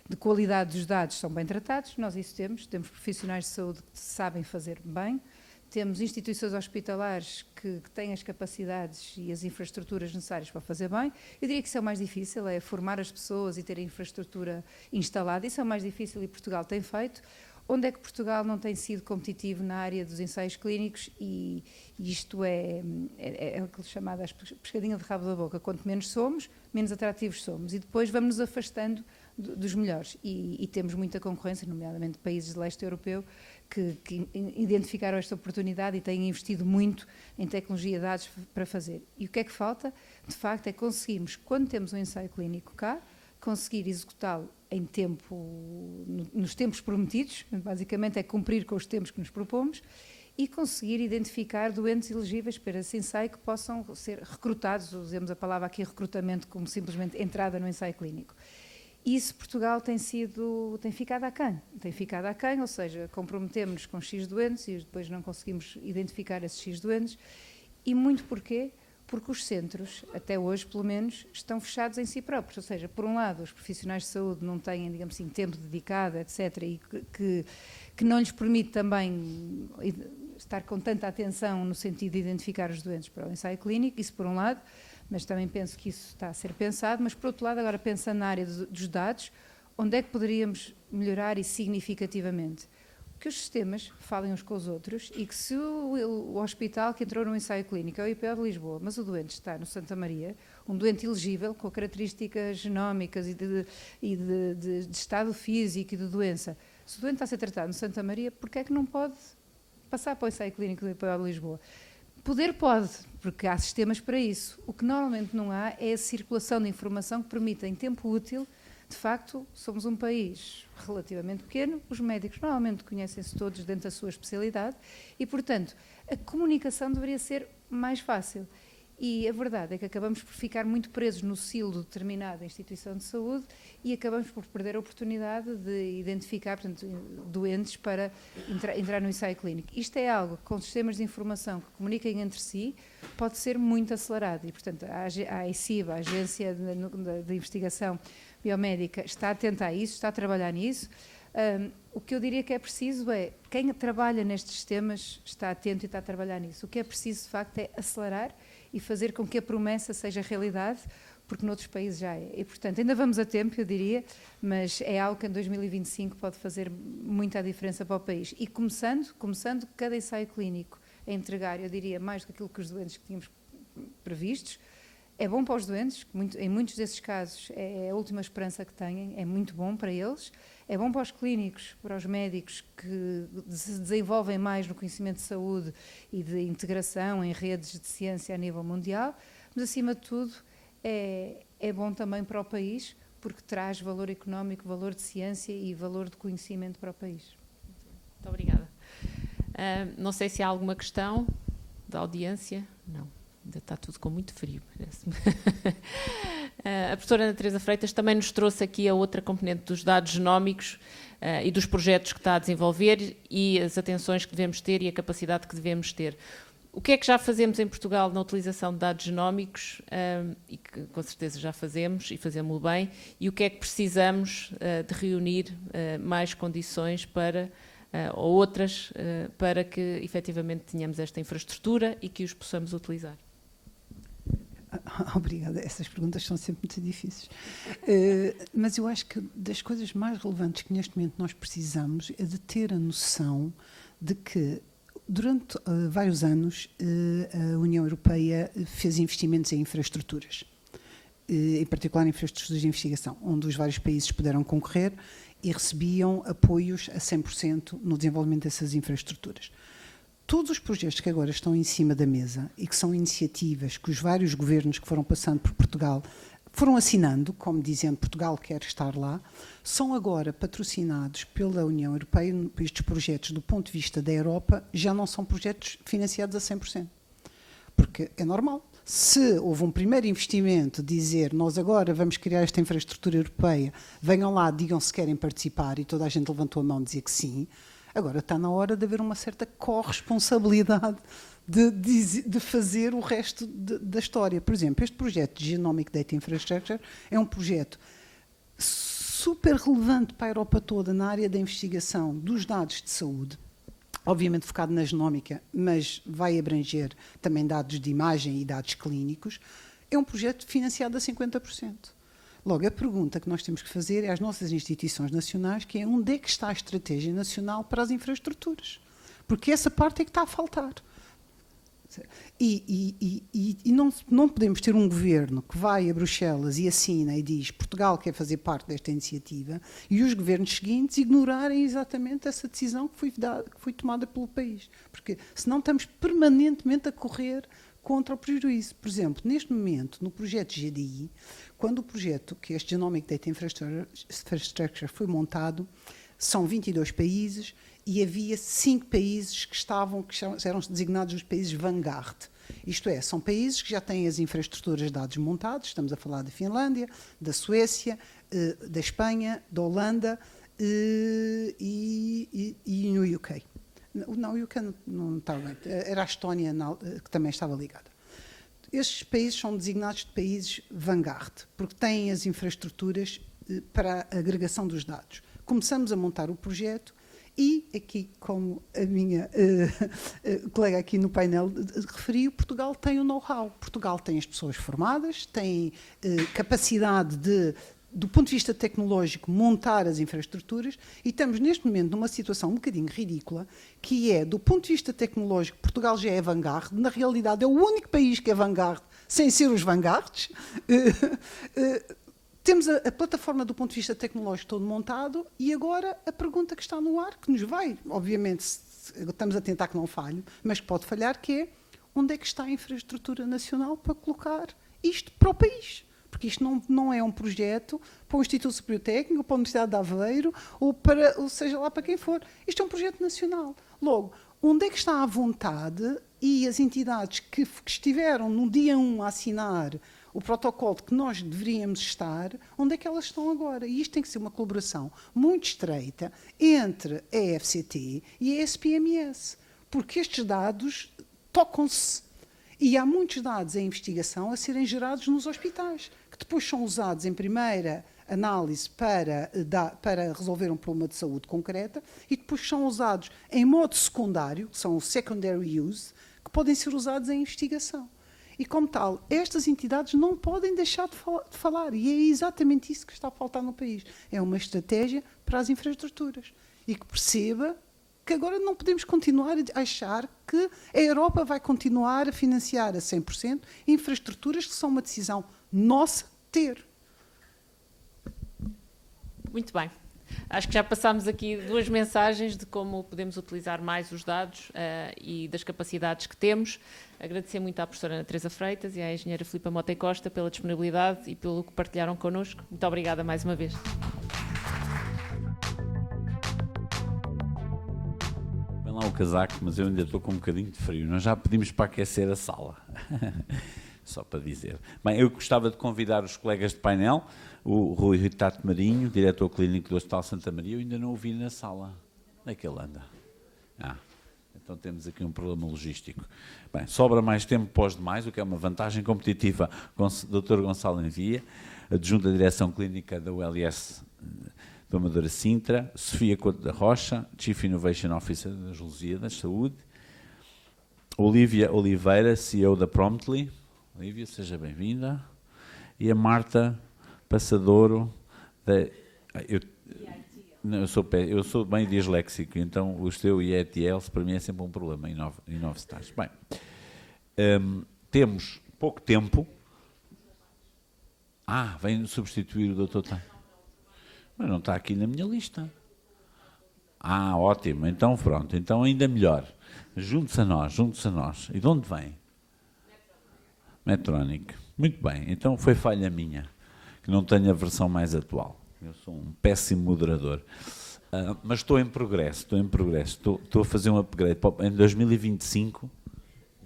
de qualidade dos dados, são bem tratados. Nós isso temos profissionais de saúde que sabem fazer bem, temos instituições hospitalares que têm as capacidades e as infraestruturas necessárias para fazer bem. Eu diria que isso é o mais difícil, é formar as pessoas e ter a infraestrutura instalada. Isso é o mais difícil e Portugal tem feito. Onde é que Portugal não tem sido competitivo na área dos ensaios clínicos? E isto é aquilo chamado a pescadinha de rabo da boca. Quanto menos somos, menos atrativos somos. E depois vamos-nos afastando dos melhores. E temos muita concorrência, nomeadamente países de leste europeu, que identificaram esta oportunidade e têm investido muito em tecnologia de dados para fazer. E o que é que falta? De facto, é conseguirmos, quando temos um ensaio clínico cá, conseguir executá-lo em tempo, nos tempos prometidos, basicamente é cumprir com os tempos que nos propomos, e conseguir identificar doentes elegíveis para esse ensaio que possam ser recrutados, usemos a palavra aqui recrutamento como simplesmente entrada no ensaio clínico. Isso Portugal tem ficado aquém, ou seja, comprometemos-nos com X doentes e depois não conseguimos identificar esses X doentes, e muito porquê? Porque os centros, até hoje pelo menos, estão fechados em si próprios. Ou seja, por um lado, os profissionais de saúde não têm, digamos assim, tempo dedicado, etc., e que não lhes permite também estar com tanta atenção no sentido de identificar os doentes para o ensaio clínico, isso por um lado, mas também penso que isso está a ser pensado, mas por outro lado, agora pensando na área dos dados, onde é que poderíamos melhorar e significativamente? Que os sistemas falem uns com os outros e que se o hospital que entrou no ensaio clínico é o IPO de Lisboa, mas o doente está no Santa Maria, um doente elegível com características genómicas e de estado físico e de doença, se o doente está a ser tratado no Santa Maria, porquê é que não pode passar para o ensaio clínico do IPO de Lisboa? Poder pode, porque há sistemas para isso. O que normalmente não há é a circulação de informação que permita em tempo útil. De facto, somos um país relativamente pequeno, os médicos normalmente conhecem-se todos dentro da sua especialidade e, portanto, a comunicação deveria ser mais fácil. E a verdade é que acabamos por ficar muito presos no silo de determinada instituição de saúde e acabamos por perder a oportunidade de identificar, portanto, doentes para entrar no ensaio clínico. Isto é algo que, com sistemas de informação que comuniquem entre si, pode ser muito acelerado. E, portanto, a AICIB, a Agência de Investigação Biomédica, está atenta a isso, está a trabalhar nisso. O que eu diria que é preciso é, quem trabalha nestes sistemas está atento e está a trabalhar nisso. O que é preciso, de facto, é acelerar e fazer com que a promessa seja realidade, porque noutros países já é. E, portanto, ainda vamos a tempo, eu diria, mas é algo que em 2025 pode fazer muita diferença para o país. E começando cada ensaio clínico a entregar, eu diria, mais do que aquilo que os doentes que tínhamos previstos, é bom para os doentes, que em muitos desses casos é a última esperança que têm, é muito bom para eles, é bom para os clínicos, para os médicos que se desenvolvem mais no conhecimento de saúde e de integração em redes de ciência a nível mundial, mas acima de tudo é bom também para o país, porque traz valor económico, valor de ciência e valor de conhecimento para o país. Muito obrigada. Não sei se há alguma questão da audiência. Não. Ainda está tudo com muito frio, parece-me. A professora Ana Teresa Freitas também nos trouxe aqui a outra componente dos dados genómicos e dos projetos que está a desenvolver e as atenções que devemos ter e a capacidade que devemos ter. O que é que já fazemos em Portugal na utilização de dados genómicos e que com certeza já fazemos e fazemos-lo bem, e o que é que precisamos de reunir mais condições para ou outras para que efetivamente tenhamos esta infraestrutura e que os possamos utilizar? Obrigada, essas perguntas são sempre muito difíceis. Mas eu acho que das coisas mais relevantes que neste momento nós precisamos é de ter a noção de que durante vários anos a União Europeia fez investimentos em infraestruturas, em particular em infraestruturas de investigação, onde os vários países puderam concorrer e recebiam apoios a 100% no desenvolvimento dessas infraestruturas. Todos os projetos que agora estão em cima da mesa e que são iniciativas que os vários governos que foram passando por Portugal foram assinando, como dizendo Portugal quer estar lá, são agora patrocinados pela União Europeia. Estes projetos, do ponto de vista da Europa, já não são projetos financiados a 100%. Porque é normal. Se houve um primeiro investimento, dizer nós agora vamos criar esta infraestrutura europeia, venham lá, digam se querem participar, e toda a gente levantou a mão e dizia que sim, agora está na hora de haver uma certa corresponsabilidade de fazer o resto da história. Por exemplo, este projeto de Genomic Data Infrastructure é um projeto super relevante para a Europa toda na área da investigação dos dados de saúde, obviamente focado na genómica, mas vai abranger também dados de imagem e dados clínicos. É um projeto financiado a 50%. Logo, a pergunta que nós temos que fazer é às nossas instituições nacionais, que é onde é que está a estratégia nacional para as infraestruturas? Porque essa parte é que está a faltar. E não podemos ter um governo que vai a Bruxelas e assina e diz Portugal quer fazer parte desta iniciativa e os governos seguintes ignorarem exatamente essa decisão que foi tomada pelo país. Porque senão estamos permanentemente a correr contra o prejuízo. Por exemplo, neste momento, no projeto GDI, quando o projeto, que é este Genomic Data Infrastructure foi montado, são 22 países e havia 5 países que eram designados os países vanguard. Isto é, são países que já têm as infraestruturas de dados montados, estamos a falar da Finlândia, da Suécia, da Espanha, da Holanda e no UK. Não, o UK não estava bem, era a Estónia que também estava ligada. Estes países são designados de países vanguard, porque têm as infraestruturas para a agregação dos dados. Começamos a montar o projeto e aqui, como a minha colega aqui no painel referiu, Portugal tem o know-how. Portugal tem as pessoas formadas, tem capacidade de, do ponto de vista tecnológico, montar as infraestruturas e estamos neste momento numa situação um bocadinho ridícula, que é, do ponto de vista tecnológico, Portugal já é vanguard, na realidade é o único país que é vanguard sem ser os vanguards. Temos a plataforma do ponto de vista tecnológico todo montado e agora a pergunta que está no ar, que nos vai, obviamente, estamos a tentar que não falhe, mas que pode falhar, que é onde é que está a infraestrutura nacional para colocar isto para o país? Porque isto não é um projeto para o Instituto Superior Técnico, para a Universidade de Aveiro, ou seja lá para quem for. Isto é um projeto nacional. Logo, onde é que está a vontade e as entidades que estiveram no dia 1 a assinar o protocolo que nós deveríamos estar, onde é que elas estão agora? E isto tem que ser uma colaboração muito estreita entre a EFCT e a SPMS, porque estes dados tocam-se. E há muitos dados em investigação a serem gerados nos hospitais, que depois são usados em primeira análise para resolver um problema de saúde concreta e depois são usados em modo secundário, que são o secondary use, que podem ser usados em investigação. E, como tal, estas entidades não podem deixar de falar. E é exatamente isso que está a faltar no país. É uma estratégia para as infraestruturas. E que perceba que agora não podemos continuar a achar que a Europa vai continuar a financiar a 100% infraestruturas que são uma decisão nossa ter. Muito bem. Acho que já passámos aqui 2 mensagens de como podemos utilizar mais os dados e das capacidades que temos. Agradecer muito à professora Ana Teresa Freitas e à engenheira Filipa Mota e Costa pela disponibilidade e pelo que partilharam connosco. Muito obrigada mais uma vez. Vem lá o casaco, mas eu ainda estou com um bocadinho de frio. Nós já pedimos para aquecer a sala. Só para dizer. Bem, eu gostava de convidar os colegas de painel, o Rui Ritato Marinho, diretor clínico do Hospital Santa Maria. Eu ainda não o vi na sala. Onde é que ele anda? Então temos aqui um problema logístico. Bem, sobra mais tempo para os demais, o que é uma vantagem competitiva com o Dr. Gonçalo Envia, adjunto da Direção Clínica da ULS do Amadora Sintra, Sofia Couto da Rocha, Chief Innovation Officer das Lusíadas Saúde, Olívia Oliveira, CEO da Promptly. Olívia, seja bem-vinda. E a Marta Passadouro, eu sou bem disléxico, então o seu IETL para mim é sempre um problema em 9 estágios. Bem, temos pouco tempo. Vem substituir o Dr. Tan. Mas não está aqui na minha lista. Ótimo, então pronto, então ainda melhor. Junte-se a nós. E de onde vem? Medtronic. Muito bem, então foi falha minha. que não tenho a versão mais atual. Eu sou um péssimo moderador. Mas estou em progresso. Estou a fazer um upgrade. Em 2025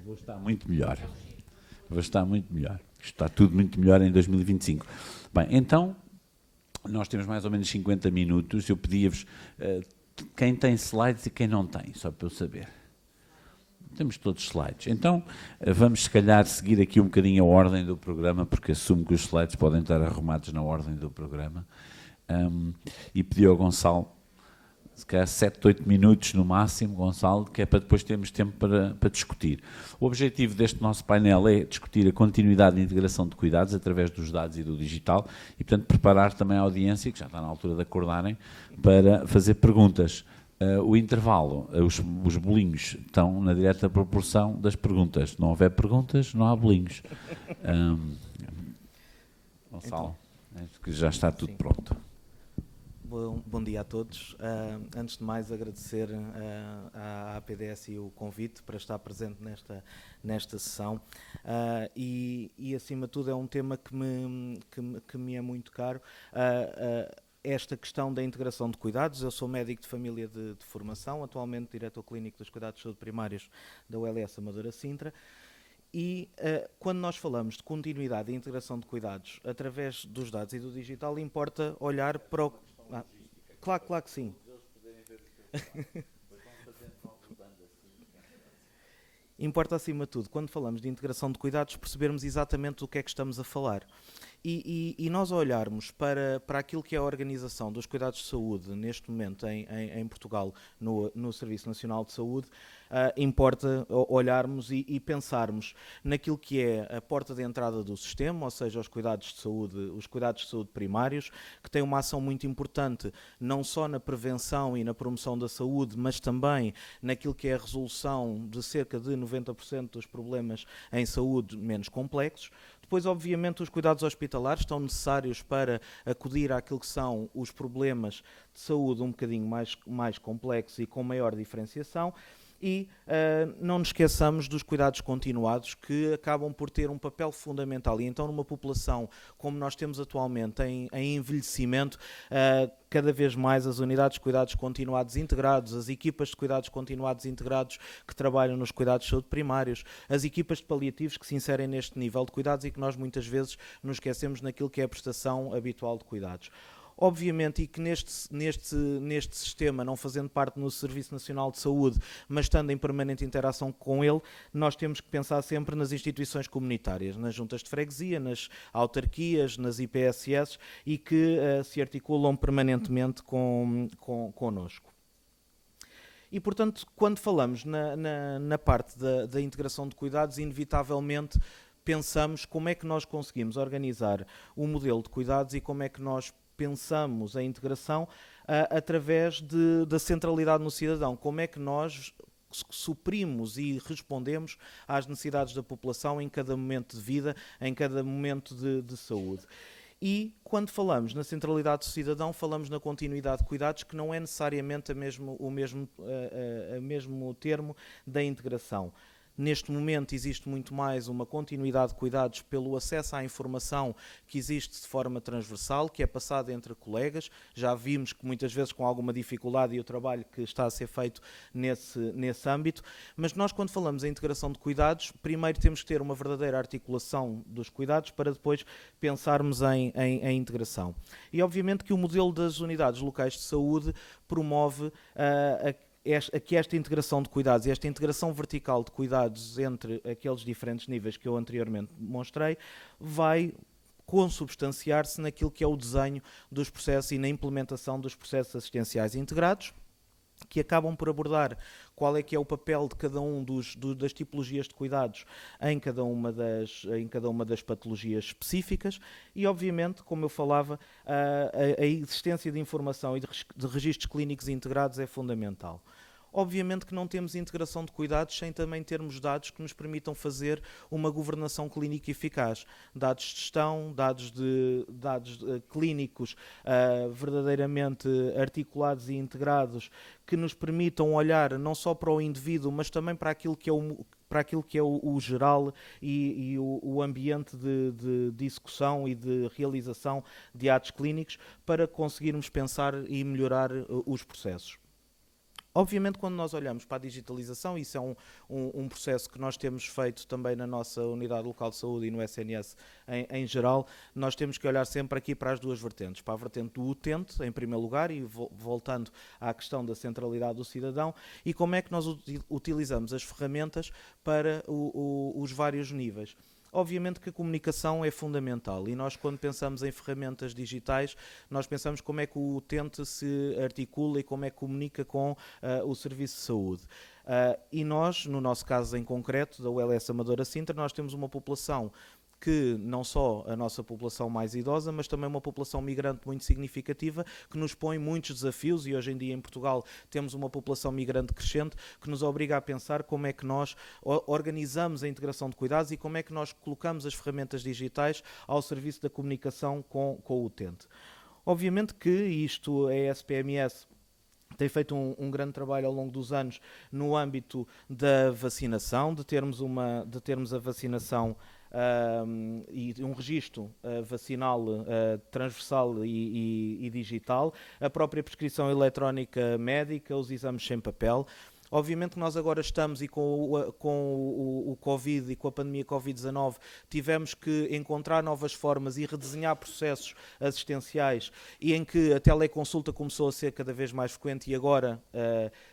vou estar muito melhor. Está tudo muito melhor em 2025. Bem, então, nós temos mais ou menos 50 minutos. Eu pedia-vos quem tem slides e quem não tem, só para eu saber. Temos todos slides. Então, vamos se calhar seguir aqui um bocadinho a ordem do programa, porque assumo que os slides podem estar arrumados na ordem do programa. E pedi ao Gonçalo, se calhar 7, 8 minutos no máximo, Gonçalo, que é para depois termos tempo para discutir. O objetivo deste nosso painel é discutir a continuidade e integração de cuidados através dos dados e do digital e, portanto, preparar também a audiência, que já está na altura de acordarem, para fazer perguntas. O intervalo, os bolinhos estão na direta proporção das perguntas. Se não houver perguntas, não há bolinhos. Gonçalo, acho que já está tudo pronto. Bom dia a todos. Antes de mais, agradecer à APDS o convite para estar presente nesta sessão. E, acima de tudo, é um tema que me é muito caro. Esta questão da integração de cuidados. Eu sou médico de família de formação, atualmente diretor clínico dos cuidados de saúde primários da ULS Amadora Sintra. E quando nós falamos de continuidade e integração de cuidados através dos dados e do digital, importa olhar para o... Claro que sim. Importa, acima de tudo, quando falamos de integração de cuidados, percebermos exatamente do que é que estamos a falar. E nós olharmos para aquilo que é a organização dos cuidados de saúde neste momento em Portugal, no Serviço Nacional de Saúde, importa olharmos e pensarmos naquilo que é a porta de entrada do sistema, ou seja, os cuidados de saúde primários, que têm uma ação muito importante, não só na prevenção e na promoção da saúde, mas também naquilo que é a resolução de cerca de 90% dos problemas em saúde menos complexos. Depois, obviamente, os cuidados hospitalares estão necessários para acudir àquilo que são os problemas de saúde um bocadinho mais complexos e com maior diferenciação. E não nos esqueçamos dos cuidados continuados, que acabam por ter um papel fundamental. E então, numa população como nós temos atualmente em envelhecimento, cada vez mais as unidades de cuidados continuados integrados, as equipas de cuidados continuados integrados que trabalham nos cuidados de saúde primários, as equipas de paliativos que se inserem neste nível de cuidados e que nós muitas vezes nos esquecemos naquilo que é a prestação habitual de cuidados. Obviamente, e que neste sistema, não fazendo parte no Serviço Nacional de Saúde, mas estando em permanente interação com ele, nós temos que pensar sempre nas instituições comunitárias, nas juntas de freguesia, nas autarquias, nas IPSS e que se articulam permanentemente connosco. E, portanto, quando falamos na parte da integração de cuidados, inevitavelmente pensamos como é que nós conseguimos organizar o modelo de cuidados e como é que nós pensamos a integração através da centralidade no cidadão. Como é que nós suprimos e respondemos às necessidades da população em cada momento de vida, em cada momento de saúde. E quando falamos na centralidade do cidadão, falamos na continuidade de cuidados, que não é necessariamente o mesmo termo da integração. Neste momento existe muito mais uma continuidade de cuidados pelo acesso à informação que existe de forma transversal, que é passada entre colegas. Já vimos que muitas vezes com alguma dificuldade e o trabalho que está a ser feito nesse âmbito. Mas nós, quando falamos em integração de cuidados, primeiro temos que ter uma verdadeira articulação dos cuidados para depois pensarmos em integração. E obviamente que o modelo das unidades locais de saúde promove que esta integração de cuidados e esta integração vertical de cuidados entre aqueles diferentes níveis que eu anteriormente demonstrei vai consubstanciar-se naquilo que é o desenho dos processos e na implementação dos processos assistenciais integrados, que acabam por abordar qual é que é o papel de cada um das tipologias de cuidados em cada uma das patologias específicas e, obviamente, como eu falava, a existência de informação e de registros clínicos integrados é fundamental. Obviamente que não temos integração de cuidados sem também termos dados que nos permitam fazer uma governação clínica eficaz. Dados de gestão, dados clínicos verdadeiramente articulados e integrados que nos permitam olhar não só para o indivíduo, mas também para aquilo que para aquilo que é o geral e o ambiente de discussão e de realização de atos clínicos para conseguirmos pensar e melhorar os processos. Obviamente, quando nós olhamos para a digitalização, isso é um processo que nós temos feito também na nossa Unidade Local de Saúde e no SNS em geral, nós temos que olhar sempre aqui para as duas vertentes. Para a vertente do utente, em primeiro lugar, e voltando à questão da centralidade do cidadão, e como é que nós utilizamos as ferramentas para os vários níveis. Obviamente que a comunicação é fundamental e nós, quando pensamos em ferramentas digitais, nós pensamos como é que o utente se articula e como é que comunica com o Serviço de Saúde. E nós, no nosso caso em concreto, da ULS Amadora Sintra, nós temos uma população que não só a nossa população mais idosa, mas também uma população migrante muito significativa, que nos põe muitos desafios, e hoje em dia em Portugal temos uma população migrante crescente, que nos obriga a pensar como é que nós organizamos a integração de cuidados e como é que nós colocamos as ferramentas digitais ao serviço da comunicação com o utente. Obviamente que isto, a SPMS, tem feito um grande trabalho ao longo dos anos no âmbito da vacinação, de termos a vacinação e um registro vacinal transversal e digital, a própria prescrição eletrónica médica, os exames sem papel. Obviamente que nós agora estamos, e com o Covid e com a pandemia Covid-19, tivemos que encontrar novas formas e redesenhar processos assistenciais, e em que a teleconsulta começou a ser cada vez mais frequente e agora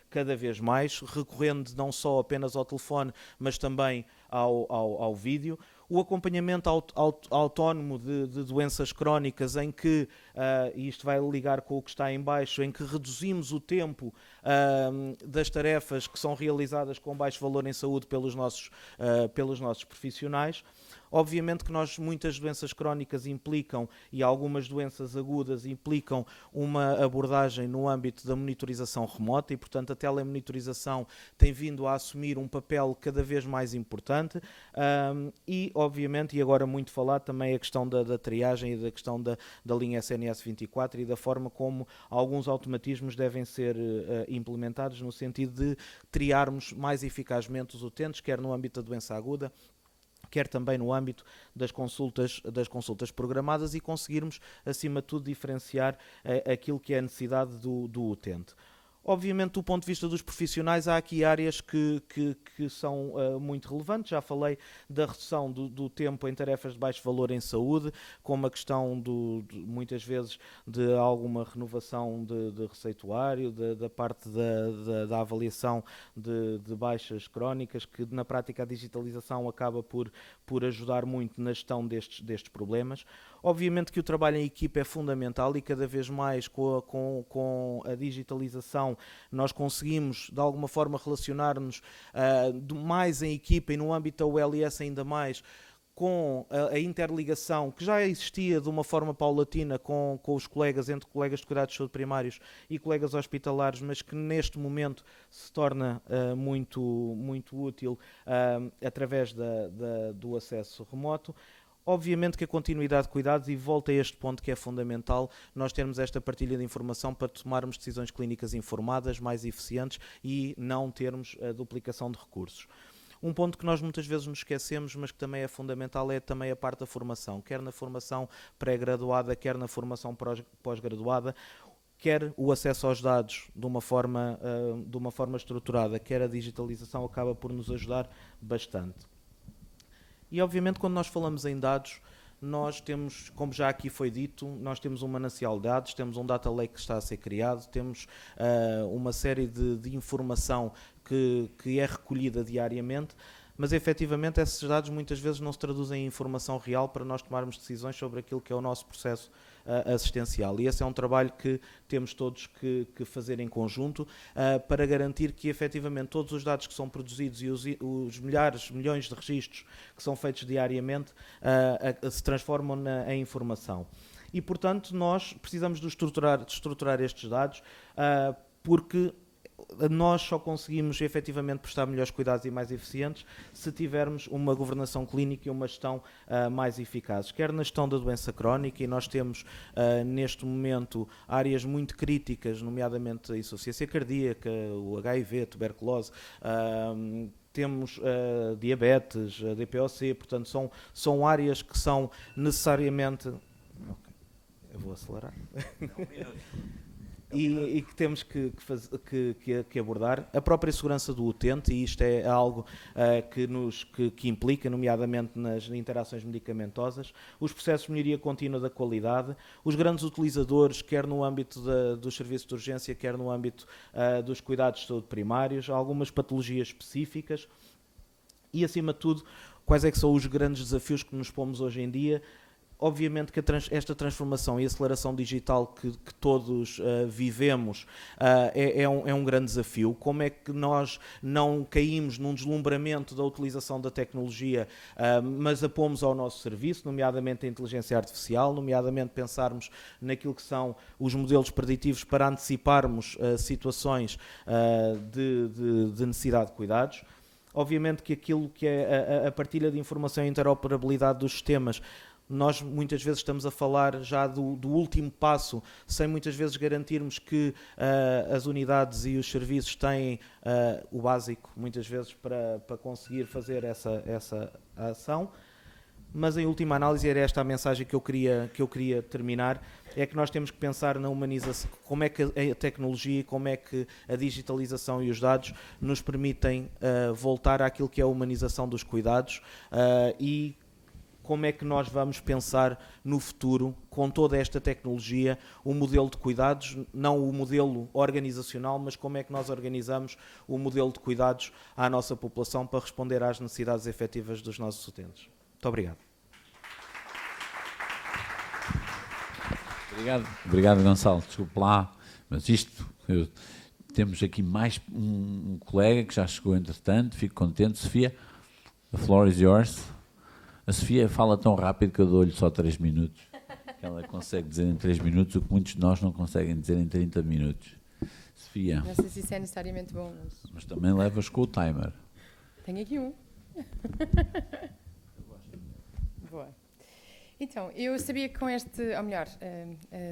cada vez mais, recorrendo não só apenas ao telefone, mas também ao vídeo. O acompanhamento autónomo de doenças crónicas, em que, e isto vai ligar com o que está em baixo, em que reduzimos o tempo das tarefas que são realizadas com baixo valor em saúde pelos nossos profissionais. Obviamente que muitas doenças crónicas implicam, e algumas doenças agudas implicam, uma abordagem no âmbito da monitorização remota, e portanto a telemonitorização tem vindo a assumir um papel cada vez mais importante, e obviamente, e agora muito falado, também a questão da triagem e da questão da linha SNS 24 e da forma como alguns automatismos devem ser implementados no sentido de triarmos mais eficazmente os utentes, quer no âmbito da doença aguda, quer também no âmbito das consultas programadas, e conseguirmos, acima de tudo, diferenciar aquilo que é a necessidade do utente. Obviamente, do ponto de vista dos profissionais, há aqui áreas que são muito relevantes. Já falei da redução do tempo em tarefas de baixo valor em saúde, como a questão, muitas vezes, de alguma renovação de receituário, da parte da avaliação de baixas crónicas, que na prática a digitalização acaba por ajudar muito na gestão destes problemas. Obviamente que o trabalho em equipa é fundamental, e cada vez mais com a digitalização nós conseguimos de alguma forma relacionar-nos mais em equipa, e no âmbito da ULS ainda mais, com a interligação que já existia de uma forma paulatina com os colegas, entre colegas de cuidados de saúde primários e colegas hospitalares, mas que neste momento se torna muito, muito útil através do acesso remoto. Obviamente que a continuidade de cuidados, e volta a este ponto que é fundamental, nós termos esta partilha de informação para tomarmos decisões clínicas informadas, mais eficientes, e não termos a duplicação de recursos. Um ponto que nós muitas vezes nos esquecemos, mas que também é fundamental, é também a parte da formação, quer na formação pré-graduada, quer na formação pós-graduada, quer o acesso aos dados de uma forma estruturada, quer a digitalização acaba por nos ajudar bastante. E obviamente, quando nós falamos em dados, nós temos, como já aqui foi dito, nós temos um manancial de dados, temos um data lake que está a ser criado, temos uma série de informação que é recolhida diariamente, mas efetivamente esses dados muitas vezes não se traduzem em informação real para nós tomarmos decisões sobre aquilo que é o nosso processo assistencial. E esse é um trabalho que temos todos que fazer em conjunto para garantir que efetivamente todos os dados que são produzidos e os milhões de registros que são feitos diariamente se transformam em informação. E portanto nós precisamos de estruturar estes dados porque nós só conseguimos efetivamente prestar melhores cuidados e mais eficientes se tivermos uma governação clínica e uma gestão mais eficazes, quer na gestão da doença crónica, e nós temos neste momento áreas muito críticas, nomeadamente a insuficiência cardíaca, o HIV, a tuberculose, temos diabetes, DPOC, portanto são áreas que são necessariamente... Okay, eu vou acelerar. E que temos que abordar. A própria segurança do utente, e isto é algo que implica, nomeadamente nas interações medicamentosas, os processos de melhoria contínua da qualidade, os grandes utilizadores, quer no âmbito dos serviços de urgência, quer no âmbito dos cuidados de saúde primários, algumas patologias específicas e, acima de tudo, quais é que são os grandes desafios que nos pomos hoje em dia. Obviamente que esta transformação e aceleração digital que todos vivemos é um grande desafio. Como é que nós não caímos num deslumbramento da utilização da tecnologia, mas a pomos ao nosso serviço, nomeadamente a inteligência artificial, nomeadamente pensarmos naquilo que são os modelos preditivos para anteciparmos situações de necessidade de cuidados. Obviamente que aquilo que é a partilha de informação e interoperabilidade dos sistemas, nós muitas vezes estamos a falar já do último passo, sem muitas vezes garantirmos que as unidades e os serviços têm o básico, muitas vezes, para conseguir fazer essa ação. Mas, em última análise, era esta a mensagem que eu queria terminar, é que nós temos que pensar na humanização, como é que a tecnologia e como é que a digitalização e os dados nos permitem voltar àquilo que é a humanização dos cuidados e como é que nós vamos pensar no futuro, com toda esta tecnologia, o modelo de cuidados, não o modelo organizacional, mas como é que nós organizamos o modelo de cuidados à nossa população para responder às necessidades efetivas dos nossos utentes. Muito obrigado. Obrigado, Gonçalo. Desculpe lá, mas temos aqui mais um colega que já chegou entretanto, fico contente. Sofia, the floor is yours. A Sofia fala tão rápido que eu dou-lhe só 3 minutos. Ela consegue dizer em 3 minutos o que muitos de nós não conseguem dizer em 30 minutos. Sofia. Não sei se isso é necessariamente bom. Mas também levas com o timer. Tenho aqui um. Boa. Então, eu sabia que com ou melhor,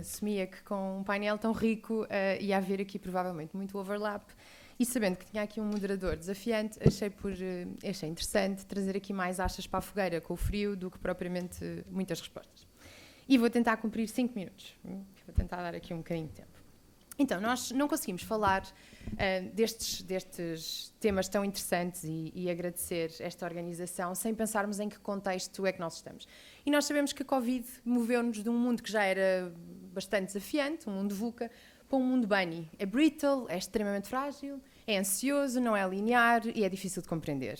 assumia que com um painel tão rico ia haver aqui provavelmente muito overlap. E sabendo que tinha aqui um moderador desafiante, achei interessante trazer aqui mais achas para a fogueira com o frio do que propriamente muitas respostas. E vou tentar cumprir 5 minutos. Vou tentar dar aqui um bocadinho de tempo. Então, nós não conseguimos falar destes temas tão interessantes e agradecer esta organização sem pensarmos em que contexto é que nós estamos. E nós sabemos que a Covid moveu-nos de um mundo que já era bastante desafiante, um mundo VUCA, para um mundo bunny. É brittle, é extremamente frágil, é ansioso, não é linear e é difícil de compreender.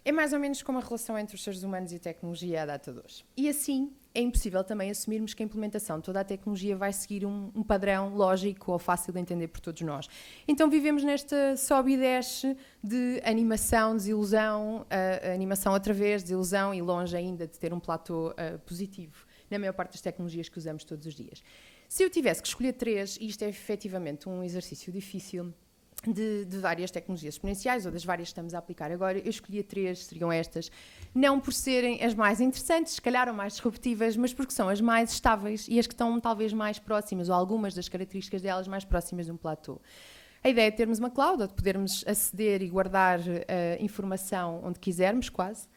É mais ou menos como a relação entre os seres humanos e a tecnologia à data de hoje. E assim, é impossível também assumirmos que a implementação de toda a tecnologia vai seguir um padrão lógico ou fácil de entender por todos nós. Então vivemos nesta sobe e desce de animação, desilusão, animação outra vez, desilusão e longe ainda de ter um platô positivo na maior parte das tecnologias que usamos todos os dias. Se eu tivesse que escolher 3, e isto é efetivamente um exercício difícil de várias tecnologias exponenciais, ou das várias que estamos a aplicar agora, eu escolhia 3, seriam estas, não por serem as mais interessantes, se calhar ou mais disruptivas, mas porque são as mais estáveis e as que estão talvez mais próximas, ou algumas das características delas mais próximas de um platô. A ideia é termos uma cloud, ou de podermos aceder e guardar informação onde quisermos, quase.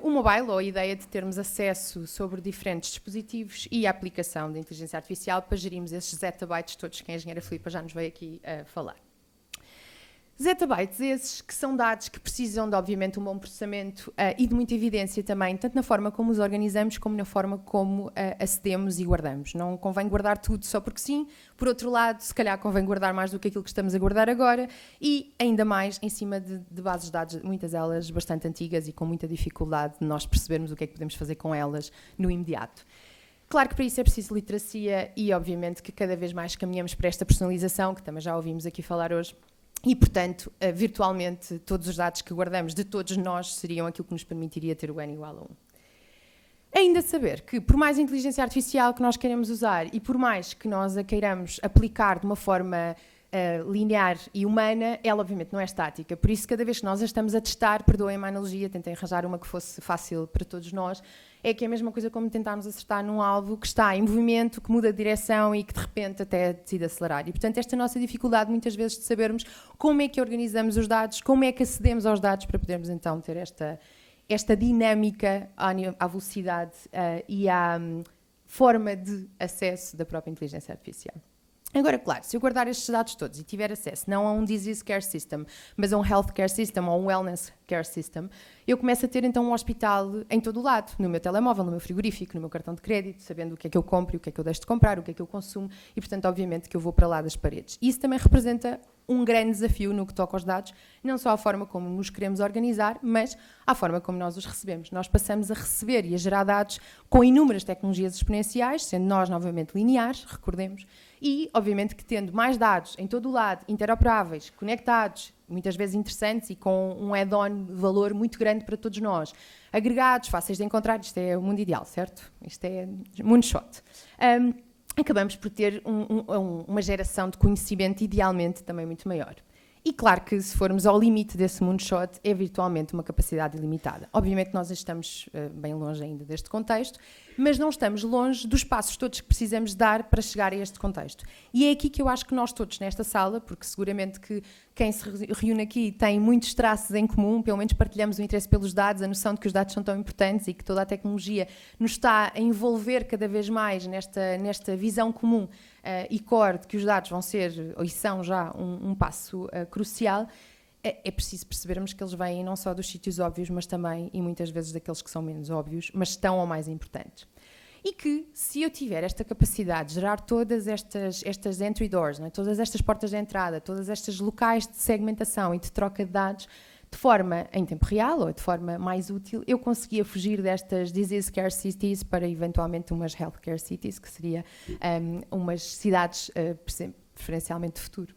O mobile, ou a ideia de termos acesso sobre diferentes dispositivos e a aplicação de inteligência artificial para gerirmos esses zettabytes todos que a engenheira Filipa já nos veio aqui falar. Zettabytes esses que são dados que precisam de, obviamente, um bom processamento e de muita evidência também, tanto na forma como os organizamos, como na forma como acedemos e guardamos. Não convém guardar tudo só porque sim. Por outro lado, se calhar convém guardar mais do que aquilo que estamos a guardar agora e, ainda mais, em cima de bases de dados, muitas delas bastante antigas e com muita dificuldade de nós percebermos o que é que podemos fazer com elas no imediato. Claro que para isso é preciso literacia e, obviamente, que cada vez mais caminhamos para esta personalização, que também já ouvimos aqui falar hoje. E, portanto, virtualmente, todos os dados que guardamos de todos nós seriam aquilo que nos permitiria ter o N igual a 1. Ainda saber que, por mais inteligência artificial que nós queremos usar e por mais que nós a queiramos aplicar de uma forma linear e humana, ela obviamente não é estática. Por isso, cada vez que nós a estamos a testar, perdoem-me a analogia, tentei arranjar uma que fosse fácil para todos nós, é que é a mesma coisa como tentarmos acertar num alvo que está em movimento, que muda de direção e que de repente até decide acelerar. E portanto esta nossa dificuldade muitas vezes de sabermos como é que organizamos os dados, como é que acedemos aos dados para podermos então ter esta dinâmica à velocidade e à forma de acesso da própria inteligência artificial. Agora, claro, se eu guardar estes dados todos e tiver acesso não a um disease care system, mas a um health care system ou um wellness care system, eu começo a ter então um hospital em todo o lado, no meu telemóvel, no meu frigorífico, no meu cartão de crédito, sabendo o que é que eu compro e o que é que eu deixo de comprar, o que é que eu consumo e, portanto, obviamente que eu vou para lá das paredes. Isso também representa um grande desafio no que toca aos dados, não só à forma como nos queremos organizar, mas à forma como nós os recebemos. Nós passamos a receber e a gerar dados com inúmeras tecnologias exponenciais, sendo nós, novamente, lineares, recordemos, e, obviamente, que tendo mais dados em todo o lado, interoperáveis, conectados, muitas vezes interessantes e com um add-on de valor muito grande para todos nós, agregados, fáceis de encontrar, isto é o mundo ideal, certo? Isto é moonshot. Acabamos por ter uma geração de conhecimento idealmente também muito maior. E claro que se formos ao limite desse moonshot é virtualmente uma capacidade ilimitada. Obviamente nós estamos bem longe ainda deste contexto, mas não estamos longe dos passos todos que precisamos dar para chegar a este contexto. E é aqui que eu acho que nós todos nesta sala, porque seguramente que quem se reúne aqui tem muitos traços em comum, pelo menos partilhamos o interesse pelos dados, a noção de que os dados são tão importantes e que toda a tecnologia nos está a envolver cada vez mais nesta visão comum e core de que os dados vão ser, e são já, um passo crucial. É preciso percebermos que eles vêm não só dos sítios óbvios, mas também, e muitas vezes, daqueles que são menos óbvios, mas tão ou mais importantes. E que, se eu tiver esta capacidade de gerar todas estas entry doors, não é? Todas estas portas de entrada, todas estas locais de segmentação e de troca de dados, de forma em tempo real ou de forma mais útil, eu conseguia fugir destas disease care cities para, eventualmente, umas health care cities, que seria umas cidades preferencialmente de futuro.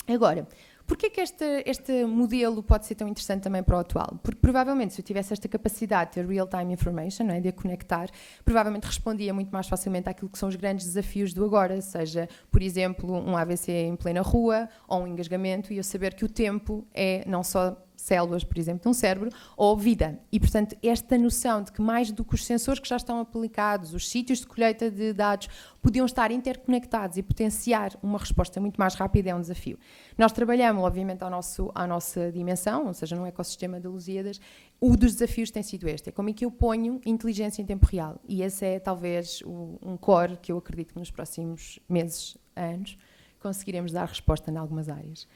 Agora, porquê que este modelo pode ser tão interessante também para o atual? Porque provavelmente se eu tivesse esta capacidade de ter real-time information, não é, de a conectar, provavelmente respondia muito mais facilmente àquilo que são os grandes desafios do agora, seja, por exemplo, um AVC em plena rua ou um engasgamento, e eu saber que o tempo é não só células, por exemplo, de um cérebro, ou vida. E, portanto, esta noção de que mais do que os sensores que já estão aplicados, os sítios de colheita de dados, podiam estar interconectados e potenciar uma resposta muito mais rápida é um desafio. Nós trabalhamos, obviamente, à nossa dimensão, ou seja, num ecossistema de Lusíadas. Um dos desafios tem sido este, é como é que eu ponho inteligência em tempo real. E esse é, talvez, um core que eu acredito que nos próximos meses, anos, conseguiremos dar resposta em algumas áreas.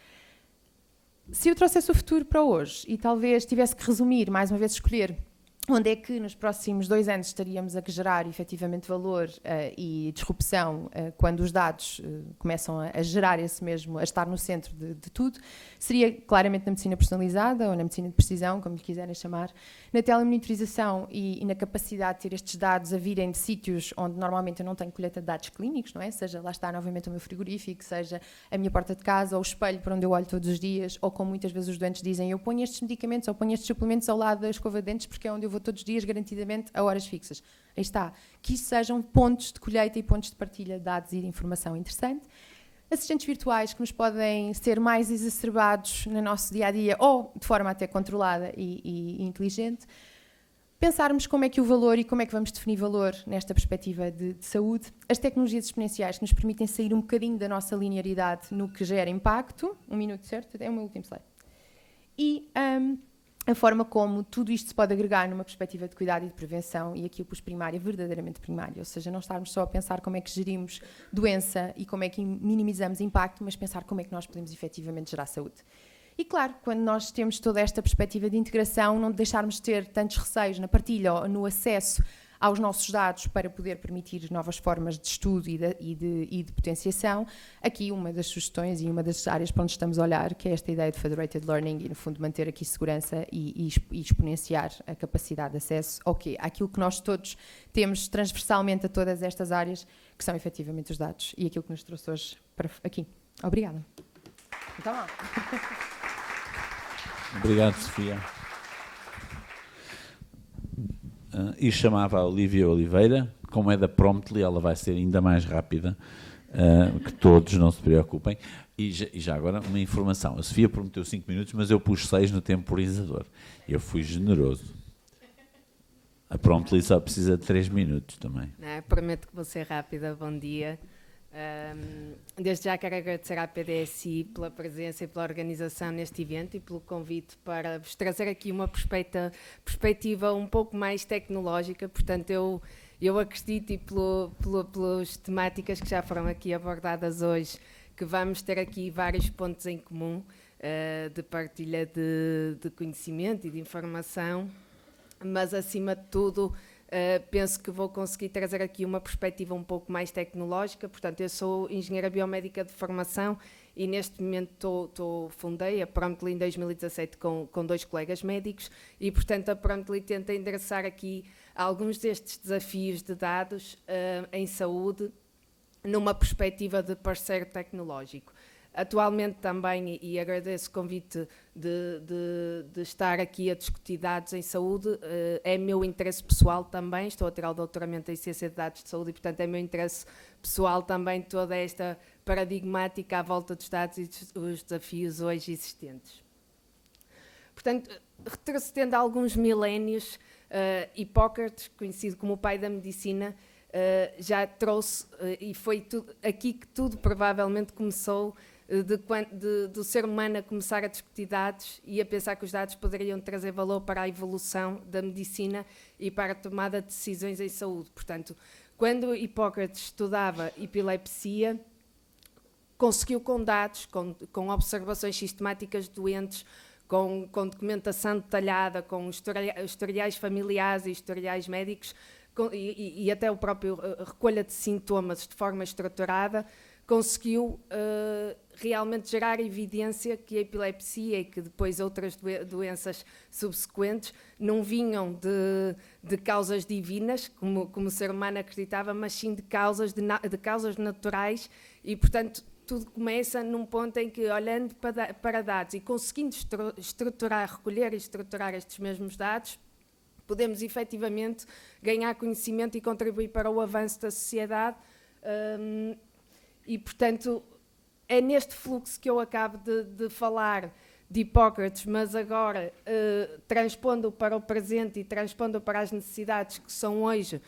Se eu trouxesse o futuro para hoje e talvez tivesse que resumir, mais uma vez escolher onde é que nos próximos 2 anos estaríamos a gerar efetivamente valor e disrupção quando os dados começam a gerar esse mesmo, a estar no centro de tudo, seria claramente na medicina personalizada ou na medicina de precisão, como lhe quiserem chamar, na telemonitorização e na capacidade de ter estes dados a virem de sítios onde normalmente eu não tenho colheita de dados clínicos, não é? Seja lá está novamente o meu frigorífico, seja a minha porta de casa ou o espelho para onde eu olho todos os dias, ou como muitas vezes os doentes dizem, eu ponho estes medicamentos ou ponho estes suplementos ao lado da escova de dentes porque é onde eu vou todos os dias, garantidamente, a horas fixas. Aí está. Que isto sejam pontos de colheita e pontos de partilha de dados e de informação interessante. Assistentes virtuais que nos podem ser mais exacerbados no nosso dia-a-dia ou de forma até controlada e inteligente. Pensarmos como é que o valor e como é que vamos definir valor nesta perspectiva de saúde. As tecnologias exponenciais que nos permitem sair um bocadinho da nossa linearidade no que gera impacto. 1 minuto, certo? É o meu último slide. E a forma como tudo isto se pode agregar numa perspectiva de cuidado e de prevenção, e aqui eu pus primária, verdadeiramente primária, ou seja, não estarmos só a pensar como é que gerimos doença e como é que minimizamos impacto, mas pensar como é que nós podemos efetivamente gerar saúde. E claro, quando nós temos toda esta perspectiva de integração, não deixarmos de ter tantos receios na partilha ou no acesso aos nossos dados para poder permitir novas formas de estudo e de potenciação. Aqui uma das sugestões e uma das áreas para onde estamos a olhar, que é esta ideia de federated learning e, no fundo, manter aqui segurança e exponenciar a capacidade de acesso àquilo que nós todos temos transversalmente a todas estas áreas, que são efetivamente os dados, e aquilo que nos trouxe hoje para aqui. Obrigada. Então, Obrigado, Sofia. E chamava a Olivia Oliveira, como é da Promptly, ela vai ser ainda mais rápida. que todos não se preocupem. E já agora uma informação, a Sofia prometeu 5 minutos, mas eu pus 6 no temporizador. Eu fui generoso. A Promptly só precisa de 3 minutos também. Não, prometo que vou ser rápida. Bom dia. Desde já quero agradecer à PDSI pela presença e pela organização neste evento e pelo convite para vos trazer aqui uma perspectiva um pouco mais tecnológica. Portanto, eu acredito, e pelas temáticas que já foram aqui abordadas hoje, que vamos ter aqui vários pontos em comum de partilha de conhecimento e de informação, mas acima de tudo penso que vou conseguir trazer aqui uma perspectiva um pouco mais tecnológica. Portanto, eu sou engenheira biomédica de formação e neste momento fundei a Promptly em 2017 com 2 colegas médicos e, portanto, a Promptly tenta endereçar aqui alguns destes desafios de dados em saúde numa perspectiva de parceiro tecnológico. Atualmente também, e agradeço o convite de estar aqui a discutir dados em saúde, é meu interesse pessoal também, estou a tirar o doutoramento em Ciência de Dados de Saúde e, portanto, é meu interesse pessoal também toda esta paradigmática à volta dos dados e os desafios hoje existentes. Portanto, retrocedendo a alguns milénios, Hipócrates, conhecido como o pai da medicina, já trouxe, e foi aqui que tudo provavelmente começou, do ser humano a começar a discutir dados e a pensar que os dados poderiam trazer valor para a evolução da medicina e para a tomada de decisões em saúde. Portanto, quando Hipócrates estudava epilepsia, conseguiu com dados, com observações sistemáticas de doentes, com documentação detalhada, com historiais familiares e historiais médicos, e até o próprio recolha de sintomas de forma estruturada, conseguiu realmente gerar evidência que a epilepsia e que depois outras doenças subsequentes não vinham de causas divinas, como o ser humano acreditava, mas sim de causas naturais e, portanto, tudo começa num ponto em que, olhando para dados e conseguindo recolher e estruturar estes mesmos dados, podemos efetivamente ganhar conhecimento e contribuir para o avanço da sociedade. E, portanto, é neste fluxo que eu acabo de falar de Hipócrates, mas agora transpondo para o presente e transpondo para as necessidades que são hoje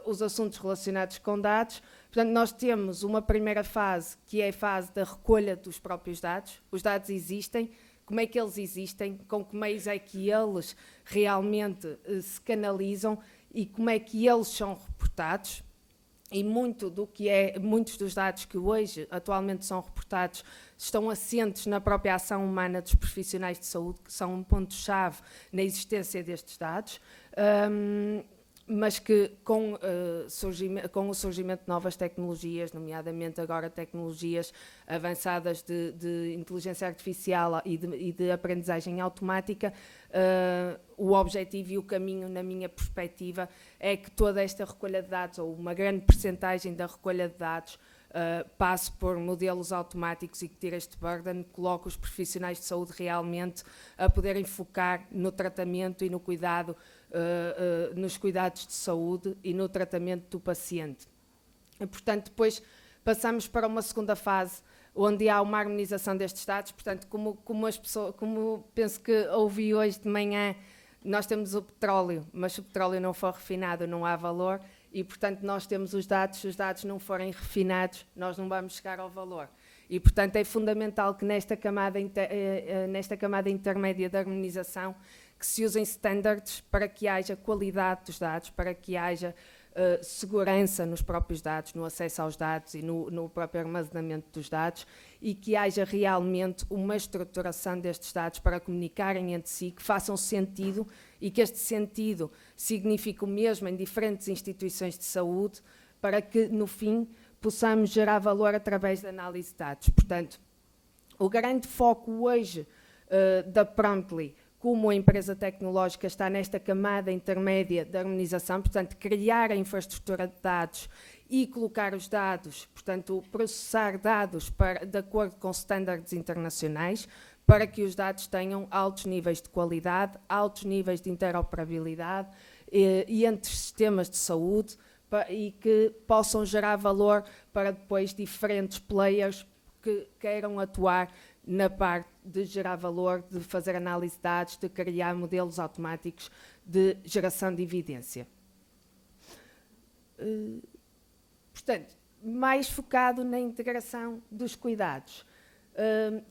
os assuntos relacionados com dados. Portanto, nós temos uma primeira fase, que é a fase da recolha dos próprios dados. Os dados existem. Como é que eles existem? Com que meios é que eles realmente se canalizam e como é que eles são reportados? E muitos dos dados que hoje atualmente são reportados estão assentes na própria ação humana dos profissionais de saúde, que são um ponto-chave na existência destes dados, mas que com o surgimento de novas tecnologias, nomeadamente agora tecnologias avançadas de inteligência artificial e de aprendizagem automática, o objetivo e o caminho, na minha perspectiva, é que toda esta recolha de dados, ou uma grande percentagem da recolha de dados, passe por modelos automáticos e que tire este burden, coloque os profissionais de saúde realmente a poderem focar no tratamento e no cuidado, nos cuidados de saúde e no tratamento do paciente. E, portanto, depois passamos para uma segunda fase, onde há uma harmonização destes dados. Portanto, como penso que ouvi hoje de manhã, nós temos o petróleo, mas se o petróleo não for refinado, não há valor. E, portanto, nós temos os dados, se os dados não forem refinados, nós não vamos chegar ao valor. E, portanto, é fundamental que nesta camada intermédia de harmonização que se usem standards para que haja qualidade dos dados, para que haja segurança nos próprios dados, no acesso aos dados e no próprio armazenamento dos dados, e que haja realmente uma estruturação destes dados para comunicarem entre si, que façam sentido e que este sentido signifique o mesmo em diferentes instituições de saúde, para que, no fim, possamos gerar valor através da análise de dados. Portanto, o grande foco hoje da Promptly, como a empresa tecnológica, está nesta camada intermédia de harmonização, portanto, criar a infraestrutura de dados e colocar os dados, portanto, processar dados de acordo com estándares internacionais, para que os dados tenham altos níveis de qualidade, altos níveis de interoperabilidade e entre sistemas de saúde, e que possam gerar valor para depois diferentes players que queiram atuar na parte de gerar valor, de fazer análise de dados, de criar modelos automáticos de geração de evidência. Portanto, mais focado na integração dos cuidados.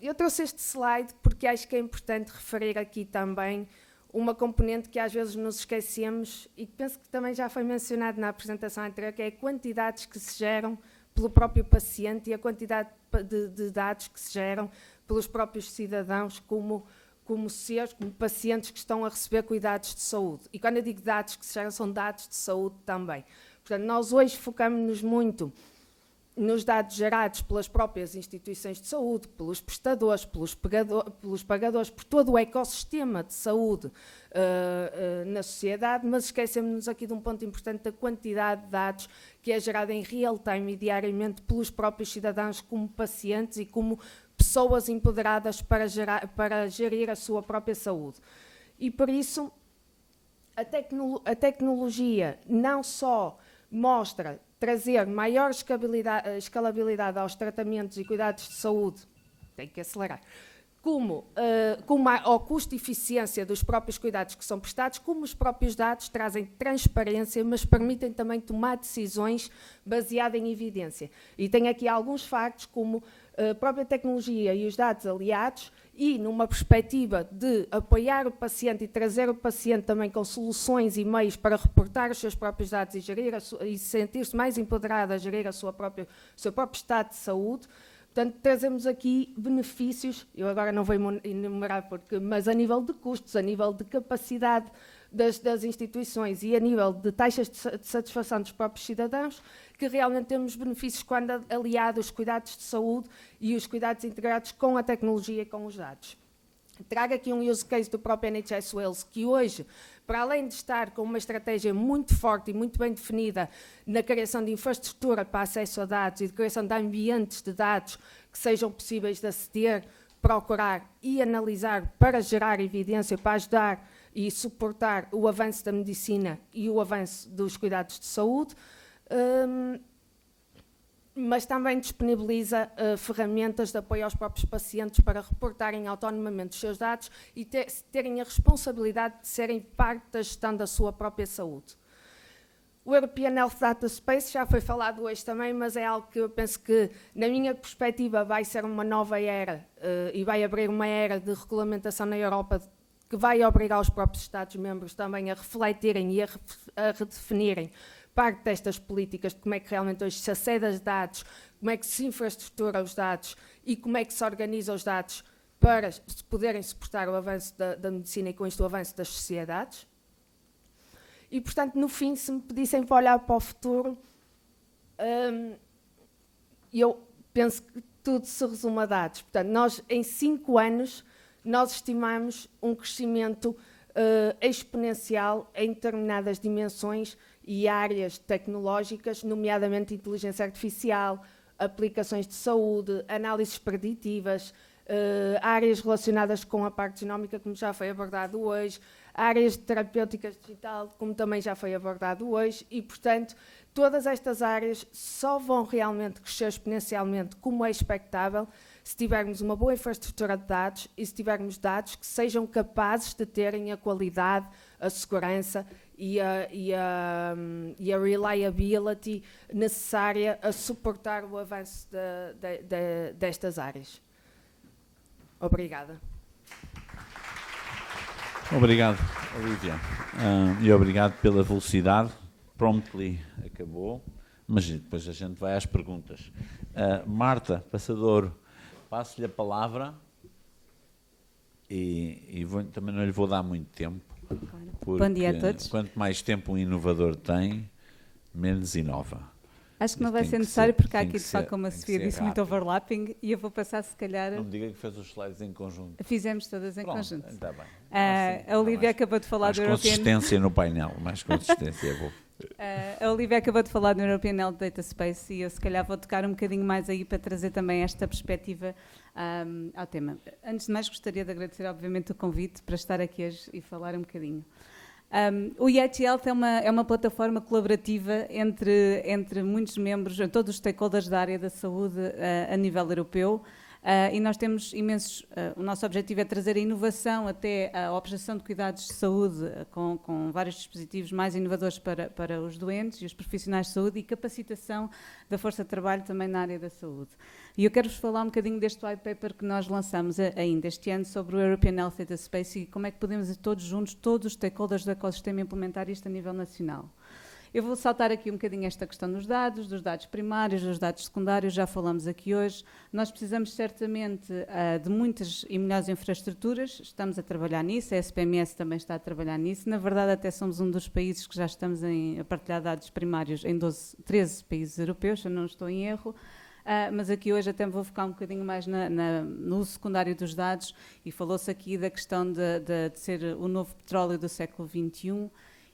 Eu trouxe este slide porque acho que é importante referir aqui também uma componente que às vezes nos esquecemos e que penso que também já foi mencionado na apresentação anterior, que é a quantidade que se geram pelo próprio paciente e a quantidade de dados que se geram pelos próprios cidadãos como seres, como pacientes que estão a receber cuidados de saúde. E quando eu digo dados que se geram, são dados de saúde também. Portanto, nós hoje focamos-nos muito nos dados gerados pelas próprias instituições de saúde, pelos prestadores, pelos pagadores, por todo o ecossistema de saúde na sociedade, mas esquecemos-nos aqui de um ponto importante da quantidade de dados que é gerada em real time e diariamente pelos próprios cidadãos como pacientes e como pessoas empoderadas para gerir a sua própria saúde. E por isso a tecnologia não só mostra trazer maior escalabilidade aos tratamentos e cuidados de saúde, tem que acelerar, como ao custo e eficiência dos próprios cuidados que são prestados, como os próprios dados trazem transparência, mas permitem também tomar decisões baseadas em evidência. E tem aqui alguns factos, como a própria tecnologia e os dados aliados, e numa perspectiva de apoiar o paciente e trazer o paciente também com soluções e meios para reportar os seus próprios dados e sentir-se mais empoderado a gerir o seu próprio estado de saúde. Portanto, trazemos aqui benefícios, eu agora não vou enumerar, mas a nível de custos, a nível de capacidade das instituições e a nível de taxas de satisfação dos próprios cidadãos, que realmente temos benefícios quando aliados os cuidados de saúde e os cuidados integrados com a tecnologia e com os dados. Trago aqui um use case do próprio NHS Wales, que hoje, para além de estar com uma estratégia muito forte e muito bem definida na criação de infraestrutura para acesso a dados e de criação de ambientes de dados que sejam possíveis de aceder, procurar e analisar para gerar evidência, para ajudar e suportar o avanço da medicina e o avanço dos cuidados de saúde, mas também disponibiliza ferramentas de apoio aos próprios pacientes para reportarem autonomamente os seus dados e terem a responsabilidade de serem parte da gestão da sua própria saúde. O European Health Data Space já foi falado hoje também, mas é algo que eu penso que, na minha perspectiva, vai ser uma nova era e vai abrir uma era de regulamentação na Europa que vai obrigar os próprios Estados-membros também a refletirem e a redefinirem parte destas políticas de como é que realmente hoje se acede aos dados, como é que se infraestrutura os dados e como é que se organiza os dados para poderem suportar o avanço da medicina e com isto o avanço das sociedades. E, portanto, no fim, se me pedissem para olhar para o futuro, eu penso que tudo se resume a dados. Portanto, nós, em 5 anos, nós estimamos um crescimento exponencial em determinadas dimensões e áreas tecnológicas, nomeadamente inteligência artificial, aplicações de saúde, análises preditivas, áreas relacionadas com a parte genómica, como já foi abordado hoje, áreas de terapêuticas digital, como também já foi abordado hoje, e, portanto, todas estas áreas só vão realmente crescer exponencialmente, como é expectável, se tivermos uma boa infraestrutura de dados e se tivermos dados que sejam capazes de terem a qualidade, a segurança e a reliability necessária a suportar o avanço destas áreas. Obrigada. Obrigado, Olivia. E obrigado pela velocidade. Promptly acabou, mas depois a gente vai às perguntas. Marta Passadouro, passo-lhe a palavra e também não lhe vou dar muito tempo. Bom dia a todos. Quanto mais tempo um inovador tem, menos inova. Acho que não vai ser necessário, porque há aqui, de facto, como a Sofia disse, muito overlapping, e eu vou passar, se calhar... Não me diga que fez os slides em conjunto. Fizemos todas em conjunto. Está bem. A Olivia acabou de falar do European... Mais consistência no painel, mais consistência é bom. A Olivia acabou de falar do European Health Data Space e eu, se calhar, vou tocar um bocadinho mais aí para trazer também esta perspectiva ao tema. Antes de mais, gostaria de agradecer, obviamente, o convite para estar aqui hoje e falar um bocadinho. O EIT Health é uma plataforma colaborativa entre muitos membros, todos os stakeholders da área da saúde a nível europeu. E nós temos o nosso objetivo é trazer a inovação até a obtenção de cuidados de saúde com vários dispositivos mais inovadores para os doentes e os profissionais de saúde e capacitação da força de trabalho também na área da saúde. E eu quero-vos falar um bocadinho deste white paper que nós lançamos ainda este ano sobre o European Health Data Space e como é que podemos todos juntos, todos os stakeholders do ecossistema implementar isto a nível nacional. Eu vou saltar aqui um bocadinho esta questão dos dados primários, dos dados secundários, já falamos aqui hoje. Nós precisamos certamente de muitas e melhores infraestruturas, estamos a trabalhar nisso, a SPMS também está a trabalhar nisso. Na verdade, até somos um dos países que já estamos a partilhar dados primários em 13 países europeus, se eu não estou em erro. Mas aqui hoje até me vou focar um bocadinho mais no uso secundário dos dados e falou-se aqui da questão de ser o novo petróleo do século XXI.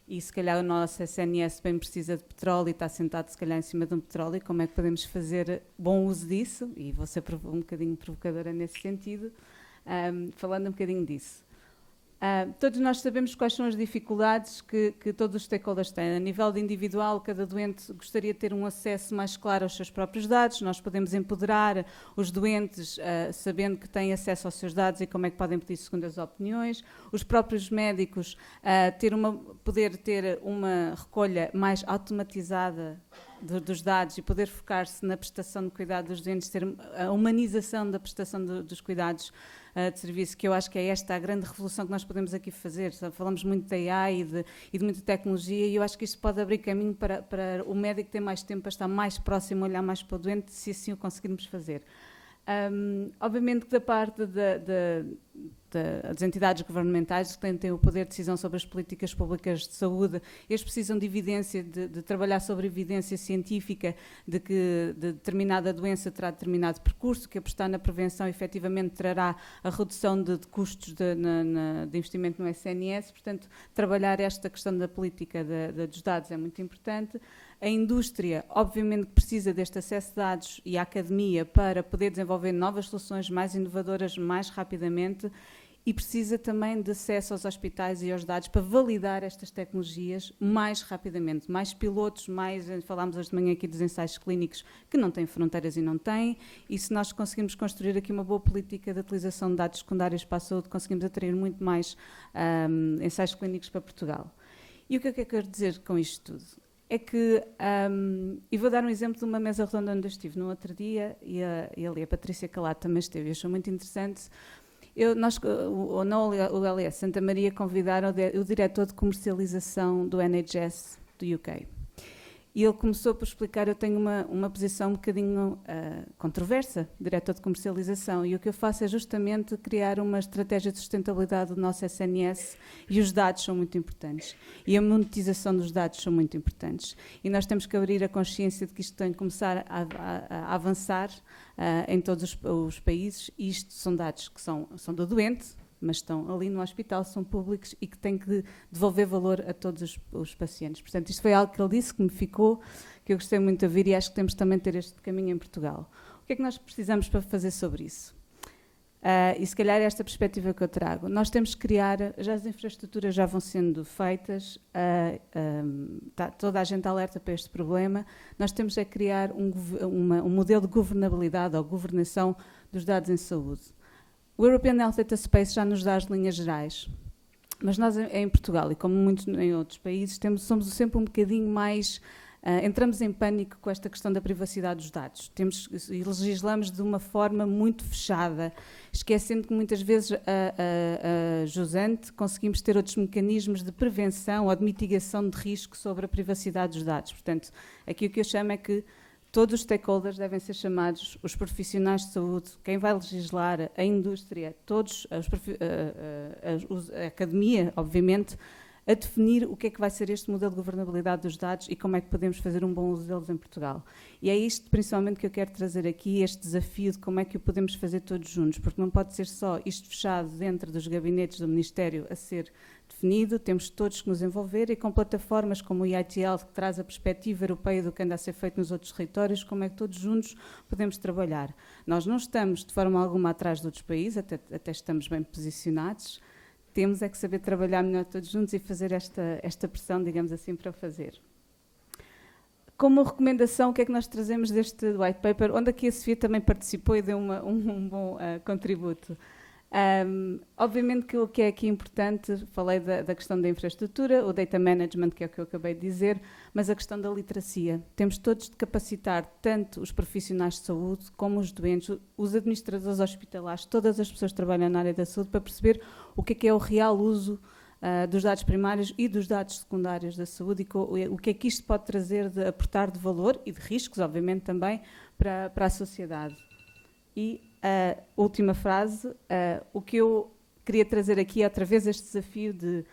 E se calhar o nosso SNS bem precisa de petróleo e está sentado se calhar em cima de um petróleo, e como é que podemos fazer bom uso disso? E vou ser um bocadinho provocadora nesse sentido, falando um bocadinho disso. Todos nós sabemos quais são as dificuldades que todos os stakeholders têm. A nível de individual, cada doente gostaria de ter um acesso mais claro aos seus próprios dados. Nós podemos empoderar os doentes sabendo que têm acesso aos seus dados e como é que podem pedir segundas opiniões. Os próprios médicos poder ter uma recolha mais automatizada dos dados e poder focar-se na prestação de cuidado dos doentes, ter a humanização da prestação dos cuidados de serviço, que eu acho que é esta a grande revolução que nós podemos aqui fazer. Falamos muito da AI e de muita tecnologia e eu acho que isto pode abrir caminho para o médico ter mais tempo para estar mais próximo, olhar mais para o doente, se assim o conseguirmos fazer. Obviamente que da parte das entidades governamentais que têm o poder de decisão sobre as políticas públicas de saúde, eles precisam de evidência, de trabalhar sobre evidência científica de que determinada doença terá determinado percurso, que apostar na prevenção efetivamente trará a redução de custos de investimento no SNS, portanto, trabalhar esta questão da política dos dados é muito importante. A indústria, obviamente, precisa deste acesso de dados e a academia para poder desenvolver novas soluções mais inovadoras mais rapidamente e precisa também de acesso aos hospitais e aos dados para validar estas tecnologias mais rapidamente. Mais pilotos, falámos hoje de manhã aqui dos ensaios clínicos que não têm fronteiras e não têm, e se nós conseguimos construir aqui uma boa política de utilização de dados secundários para a saúde, conseguimos atrair muito mais ensaios clínicos para Portugal. E o que é que eu quero dizer com isto tudo? É que, e vou dar um exemplo de uma mesa redonda onde eu estive no outro dia, e ali a Patrícia Calato também esteve, e achou muito interessante. O LS Santa Maria convidaram o diretor de comercialização do NHS do UK. E ele começou por explicar, eu tenho uma posição um bocadinho controversa, diretor de comercialização, e o que eu faço é justamente criar uma estratégia de sustentabilidade do nosso SNS, e os dados são muito importantes. E a monetização dos dados são muito importantes. E nós temos que abrir a consciência de que isto tem que começar a avançar em todos os países, e isto são dados que são do doente, mas estão ali no hospital, são públicos e que têm que devolver valor a todos os pacientes. Portanto, isto foi algo que ele disse, que me ficou, que eu gostei muito de ouvir e acho que temos também de ter este caminho em Portugal. O que é que nós precisamos para fazer sobre isso? E se calhar é esta perspectiva que eu trago. Nós temos que criar, já as infraestruturas já vão sendo feitas, toda a gente alerta para este problema, nós temos é criar um modelo de governabilidade ou governação dos dados em saúde. O European Health Data Space já nos dá as linhas gerais, mas nós em Portugal, e como muitos em outros países, somos sempre um bocadinho mais... entramos em pânico com esta questão da privacidade dos dados. E legislamos de uma forma muito fechada, esquecendo que muitas vezes jusante conseguimos ter outros mecanismos de prevenção ou de mitigação de risco sobre a privacidade dos dados. Portanto, aqui o que eu chamo é que todos os stakeholders devem ser chamados, os profissionais de saúde, quem vai legislar, a indústria, todos, a academia, obviamente, a definir o que é que vai ser este modelo de governabilidade dos dados e como é que podemos fazer um bom uso deles em Portugal. E é isto, principalmente, que eu quero trazer aqui, este desafio de como é que o podemos fazer todos juntos, porque não pode ser só isto fechado dentro dos gabinetes do Ministério a ser definido, temos todos que nos envolver e com plataformas como o EIT Health, que traz a perspectiva europeia do que anda a ser feito nos outros territórios, como é que todos juntos podemos trabalhar. Nós não estamos de forma alguma atrás de outros países, até estamos bem posicionados. temos é que saber trabalhar melhor todos juntos e fazer esta pressão, digamos assim, para o fazer. Como recomendação, o que é que nós trazemos deste white paper, onde aqui a Sofia também participou e deu um bom contributo. Obviamente que o que é aqui importante, falei da questão da infraestrutura, o data management, que é o que eu acabei de dizer, mas a questão da literacia. Temos todos de capacitar tanto os profissionais de saúde como os doentes, os administradores hospitalares, todas as pessoas que trabalham na área da saúde, para perceber o que é o real uso dos dados primários e dos dados secundários da saúde e o que é que isto pode trazer de aportar de valor e de riscos, obviamente, também para a sociedade. E a última frase, o que eu queria trazer aqui é outra vez este desafio de,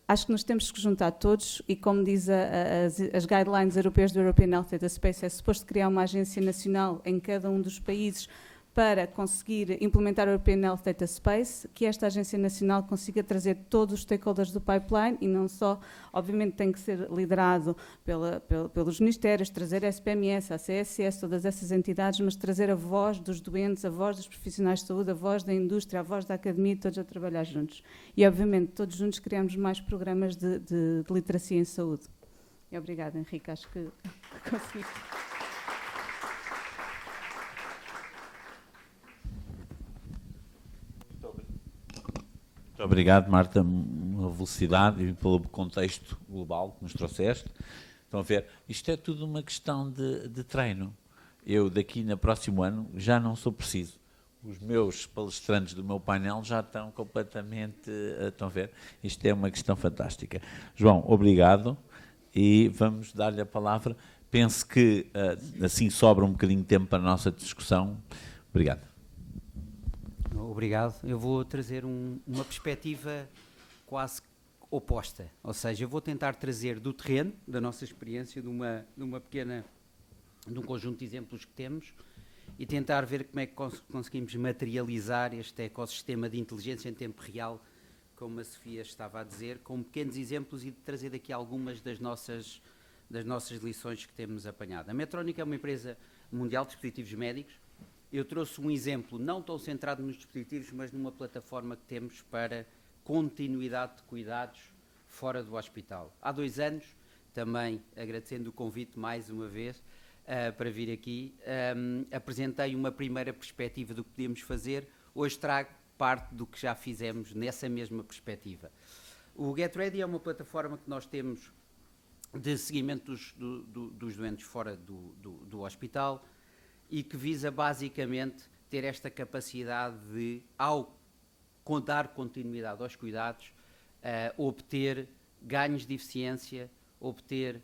acho que nos temos que juntar todos e, como diz as guidelines europeias do European Health Data Space, é suposto criar uma agência nacional em cada um dos países para conseguir implementar o European Health Data Space, que esta agência nacional consiga trazer todos os stakeholders do pipeline e não só, obviamente tem que ser liderado pelos ministérios, trazer a SPMS, a CSS, todas essas entidades, mas trazer a voz dos doentes, a voz dos profissionais de saúde, a voz da indústria, a voz da academia, todos a trabalhar juntos. E, obviamente, todos juntos criamos mais programas de literacia em saúde. E obrigada, Henrique, acho que consegui. Muito obrigado, Marta, pela velocidade e pelo contexto global que nos trouxeste. Estão a ver, isto é tudo uma questão de treino. Eu, daqui no próximo ano, já não sou preciso. Os meus palestrantes do meu painel já estão completamente... Estão a ver? Isto é uma questão fantástica. João, obrigado. E vamos dar-lhe a palavra. Penso que assim sobra um bocadinho de tempo para a nossa discussão. Obrigado. Obrigado. Eu vou trazer uma perspectiva quase oposta, ou seja, eu vou tentar trazer do terreno, da nossa experiência, de um conjunto de exemplos que temos e tentar ver como é que conseguimos materializar este ecossistema de inteligência em tempo real, como a Sofia estava a dizer, com pequenos exemplos e de trazer daqui algumas das nossas lições que temos apanhado. A Medtronic é uma empresa mundial de dispositivos médicos. Eu trouxe um exemplo não tão centrado nos dispositivos, mas numa plataforma que temos para continuidade de cuidados fora do hospital. Há 2 anos, também agradecendo o convite mais uma vez para vir aqui, apresentei uma primeira perspectiva do que podíamos fazer. Hoje trago parte do que já fizemos nessa mesma perspectiva. O GetReady é uma plataforma que nós temos de seguimento dos doentes fora do hospital, e que visa basicamente ter esta capacidade de, ao dar continuidade aos cuidados, obter ganhos de eficiência, obter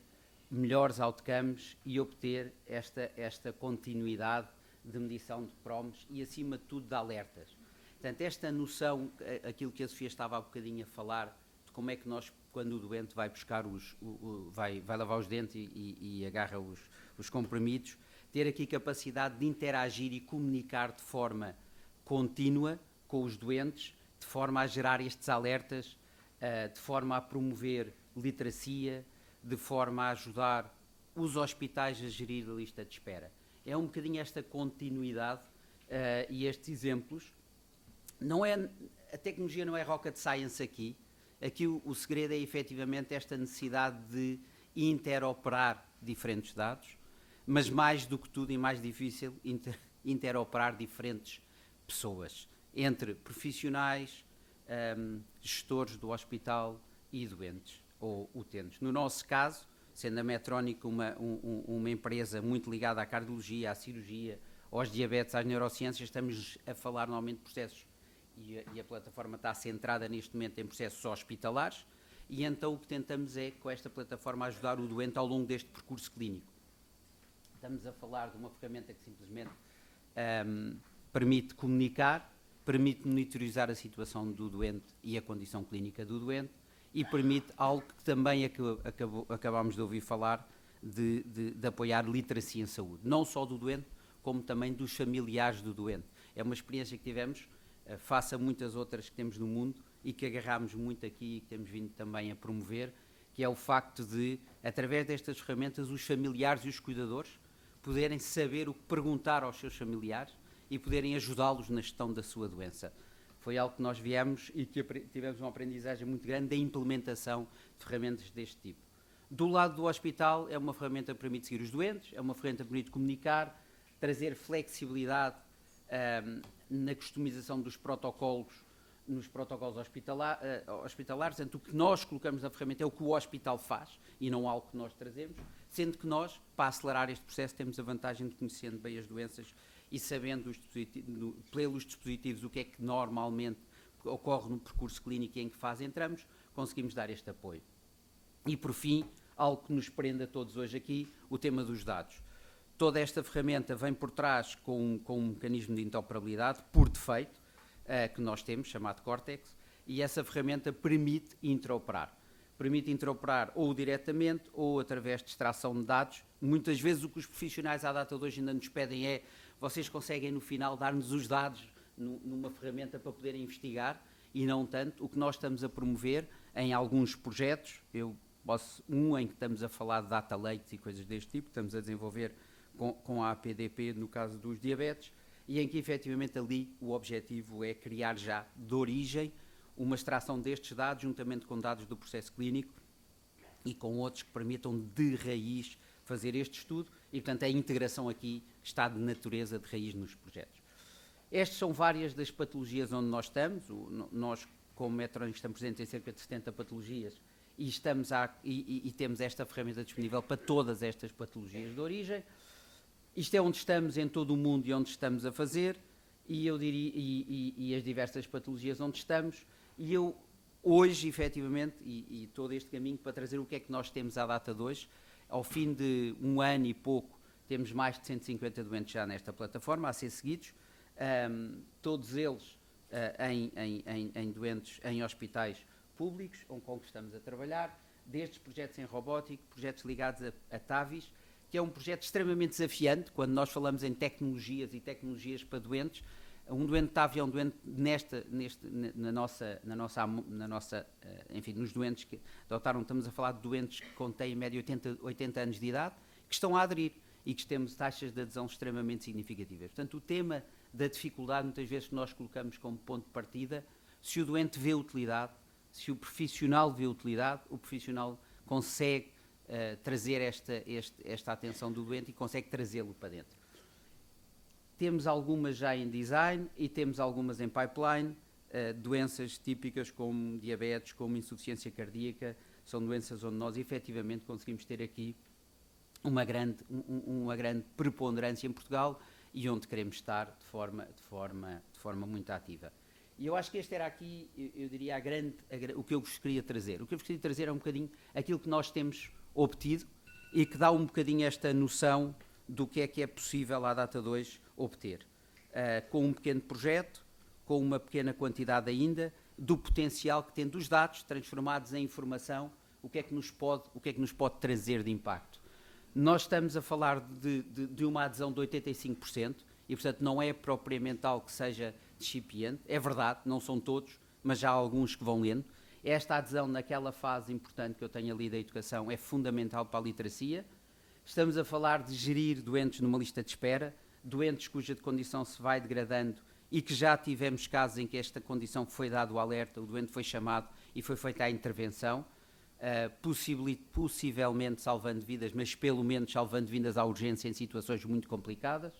melhores outcomes e obter esta continuidade de medição de PROMs e, acima de tudo, de alertas. Portanto, esta noção, aquilo que a Sofia estava há bocadinho a falar, de como é que nós, quando o doente vai buscar vai lavar os dentes e agarra os comprimidos, ter aqui capacidade de interagir e comunicar de forma contínua com os doentes, de forma a gerar estes alertas, de forma a promover literacia, de forma a ajudar os hospitais a gerir a lista de espera. É um bocadinho esta continuidade e estes exemplos. A tecnologia não é rocket science aqui. Aqui o segredo é efetivamente esta necessidade de interoperar diferentes dados, mas mais do que tudo e mais difícil, interoperar diferentes pessoas, entre profissionais, gestores do hospital e doentes ou utentes. No nosso caso, sendo a Medtronic uma empresa muito ligada à cardiologia, à cirurgia, aos diabetes, às neurociências, estamos a falar normalmente de processos e a plataforma está centrada neste momento em processos hospitalares e então o que tentamos é, com esta plataforma, ajudar o doente ao longo deste percurso clínico. Estamos a falar de uma ferramenta que simplesmente permite comunicar, permite monitorizar a situação do doente e a condição clínica do doente e permite algo que também acabámos de ouvir falar, de apoiar literacia em saúde, não só do doente, como também dos familiares do doente. É uma experiência que tivemos, face a muitas outras que temos no mundo e que agarrámos muito aqui e que temos vindo também a promover, que é o facto de, através destas ferramentas, os familiares e os cuidadores poderem saber o que perguntar aos seus familiares e poderem ajudá-los na gestão da sua doença. Foi algo que nós viemos e que tivemos uma aprendizagem muito grande da implementação de ferramentas deste tipo. Do lado do hospital, é uma ferramenta que permite seguir os doentes, é uma ferramenta que permite comunicar, trazer flexibilidade na customização dos protocolos, nos protocolos hospitalares. Portanto, o que nós colocamos na ferramenta é o que o hospital faz e não algo que nós trazemos, sendo que nós, para acelerar este processo, temos a vantagem de conhecendo bem as doenças e sabendo pelos dispositivos o que é que normalmente ocorre no percurso clínico em que fase entramos, conseguimos dar este apoio. E, por fim, algo que nos prende a todos hoje aqui, o tema dos dados. Toda esta ferramenta vem por trás com um mecanismo de interoperabilidade, por defeito, que nós temos, chamado Cortex, e essa ferramenta permite interoperar. Permite interoperar ou diretamente ou através de extração de dados. Muitas vezes o que os profissionais à data de hoje ainda nos pedem é: vocês conseguem no final dar-nos os dados numa ferramenta para poderem investigar, e não tanto. O que nós estamos a promover em alguns projetos, em que estamos a falar de data lakes e coisas deste tipo, estamos a desenvolver com a APDP no caso dos diabetes, e em que efetivamente ali o objetivo é criar já de origem uma extração destes dados, juntamente com dados do processo clínico e com outros que permitam de raiz fazer este estudo, e portanto a integração aqui está de natureza de raiz nos projetos. Estas são várias das patologias onde nós estamos. Nós, como Medtronic, estamos presentes em cerca de 70 patologias e temos esta ferramenta disponível para todas estas patologias de origem. Isto é onde estamos em todo o mundo e onde estamos a fazer, e eu diria, e as diversas patologias onde estamos, e eu hoje, efetivamente, e todo este caminho para trazer o que é que nós temos à data de hoje. Ao fim de um ano e pouco, temos mais de 150 doentes já nesta plataforma a ser seguidos, todos eles em doentes em hospitais públicos, com que estamos a trabalhar, desde projetos em robótica, projetos ligados a TAVIs, que é um projeto extremamente desafiante. Quando nós falamos em tecnologias e tecnologias para doentes, um doente TAVI é um doente enfim, nos doentes que adotaram, estamos a falar de doentes que contêm em média 80 anos de idade, que estão a aderir e que temos taxas de adesão extremamente significativas. Portanto, o tema da dificuldade, muitas vezes que nós colocamos como ponto de partida, se o doente vê utilidade, se o profissional vê utilidade, o profissional consegue trazer esta atenção do doente e consegue trazê-lo para dentro. Temos algumas já em design e temos algumas em pipeline. Doenças típicas como diabetes, como insuficiência cardíaca, são doenças onde nós efetivamente conseguimos ter aqui uma grande preponderância em Portugal e onde queremos estar de forma muito ativa. E eu acho que este era aqui, eu diria, o que eu vos queria trazer. O que eu vos queria trazer é um bocadinho aquilo que nós temos obtido e que dá um bocadinho esta noção do que é possível à data de hoje obter. Com um pequeno projeto, com uma pequena quantidade ainda, do potencial que tem dos dados transformados em informação, o que é que nos pode trazer de impacto. Nós estamos a falar de uma adesão de 85%, e portanto não é propriamente algo que seja discipiente. É verdade, não são todos, mas já há alguns que vão lendo. Esta adesão naquela fase importante que eu tenho ali da educação é fundamental para a literacia. Estamos a falar de gerir doentes numa lista de espera, doentes cuja condição se vai degradando e que já tivemos casos em que esta condição foi dado o alerta, o doente foi chamado e foi feita a intervenção, possivelmente salvando vidas, mas pelo menos salvando vidas à urgência em situações muito complicadas.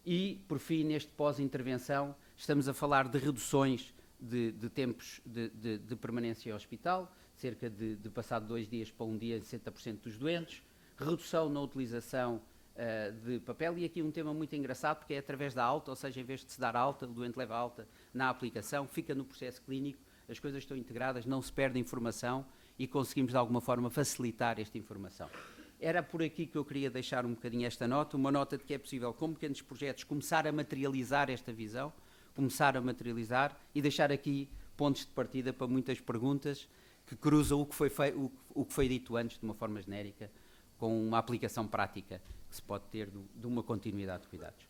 E, por fim, neste pós-intervenção, estamos a falar de reduções de tempos de permanência em hospital, cerca de passar de 2 dias para 1 dia, 60% dos doentes, redução na utilização de papel, e aqui um tema muito engraçado, porque é através da alta, ou seja, em vez de se dar alta, o doente leva alta na aplicação, fica no processo clínico, as coisas estão integradas, não se perde informação e conseguimos de alguma forma facilitar esta informação. Era por aqui que eu queria deixar um bocadinho esta nota, uma nota de que é possível, com pequenos projetos, começar a materializar esta visão, começar a materializar e deixar aqui pontos de partida para muitas perguntas que cruzam o que foi dito antes de uma forma genérica com uma aplicação prática que se pode ter de uma continuidade de cuidados.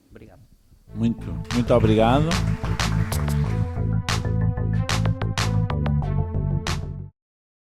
Obrigado. Muito obrigado.